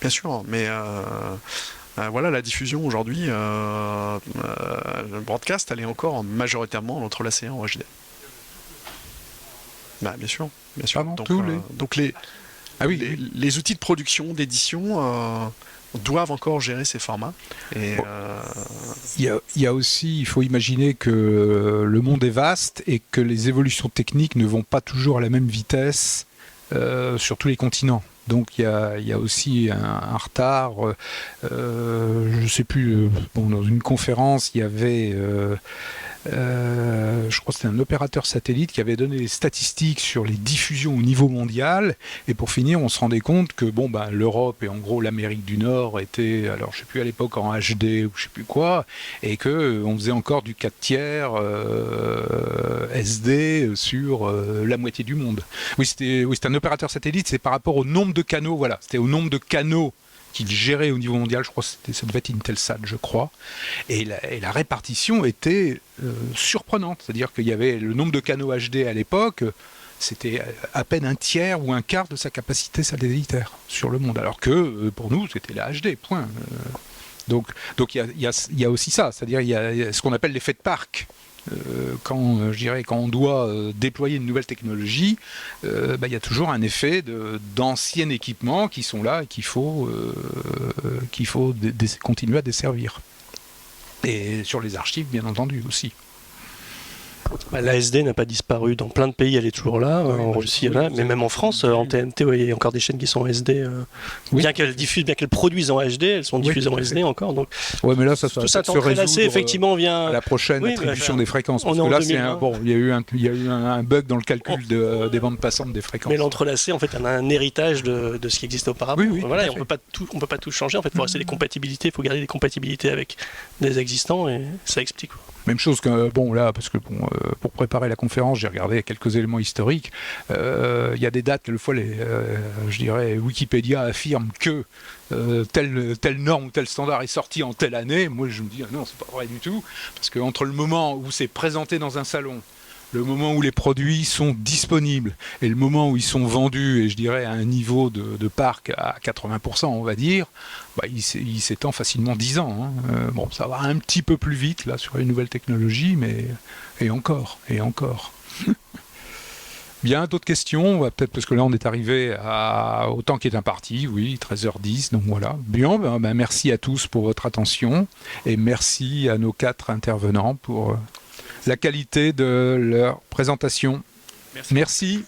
Bien sûr. Mais voilà, la diffusion aujourd'hui, le broadcast, elle est encore majoritairement en entrelacé en HD. Bah, bien sûr. Pardon, donc les outils de production, d'édition doivent encore gérer ces formats. Et, il y a aussi, il faut imaginer que le monde est vaste et que les évolutions techniques ne vont pas toujours à la même vitesse sur tous les continents. Donc il y a aussi un retard. Je ne sais plus, dans une conférence, il y avait... je crois que c'était un opérateur satellite qui avait donné des statistiques sur les diffusions au niveau mondial et pour finir on se rendait compte que l'Europe et en gros l'Amérique du Nord étaient, alors je sais plus à l'époque en HD ou je sais plus quoi, et que on faisait encore du 4/3 SD sur la moitié du monde. Oui, c'était un opérateur satellite, c'est par rapport au nombre de canaux, voilà, c'était au nombre de canaux qu'il gérait au niveau mondial, je crois que ça devait être Intelsat, je crois, et la répartition était surprenante, c'est-à-dire qu'il y avait le nombre de canaux HD à l'époque, c'était à peine un tiers ou un quart de sa capacité satellitaire sur le monde, alors que pour nous c'était la HD, point. Donc il y a aussi ça, c'est-à-dire il y a ce qu'on appelle l'effet de parc, quand on doit déployer une nouvelle technologie, il y a toujours un effet d'anciens équipements qui sont là et qu'il faut continuer à desservir. Et sur les archives, bien entendu, aussi. L'ASD n'a pas disparu. Dans plein de pays, elle est toujours là. En Russie, là. Mais même en France, en TNT, il y a encore des chaînes qui sont en SD. Bien qu'elles produisent en HD, elles sont diffusées en SD encore. Donc, mais là, ça tout ça s'entrelacé, effectivement, vient à la prochaine attribution des fréquences. Parce que là, il y a eu un bug dans le calcul des bandes passantes des fréquences. Mais l'entrelacé, en fait, on a un héritage de ce qui existait auparavant. Voilà, et on peut pas tout changer. En fait, il faut rester des compatibilités. Il faut garder des compatibilités avec des existants, et ça explique. Même chose que, parce que pour préparer la conférence, j'ai regardé quelques éléments historiques. Il y a des dates, quelquefois, Wikipédia affirme que telle norme ou tel standard est sorti en telle année. Moi, je me dis, non, c'est pas vrai du tout. Parce qu'entre le moment où c'est présenté dans un salon, le moment où les produits sont disponibles et le moment où ils sont vendus, et je dirais à un niveau de parc à 80%, on va dire, il s'étend facilement 10 ans. Ça va un petit peu plus vite là sur les nouvelles technologies, mais et encore. Bien, d'autres questions? Peut-être parce que là on est arrivé au temps qui est imparti, 13h10, donc voilà. Bien, merci à tous pour votre attention et merci à nos 4 intervenants pour la qualité de leur présentation. Merci.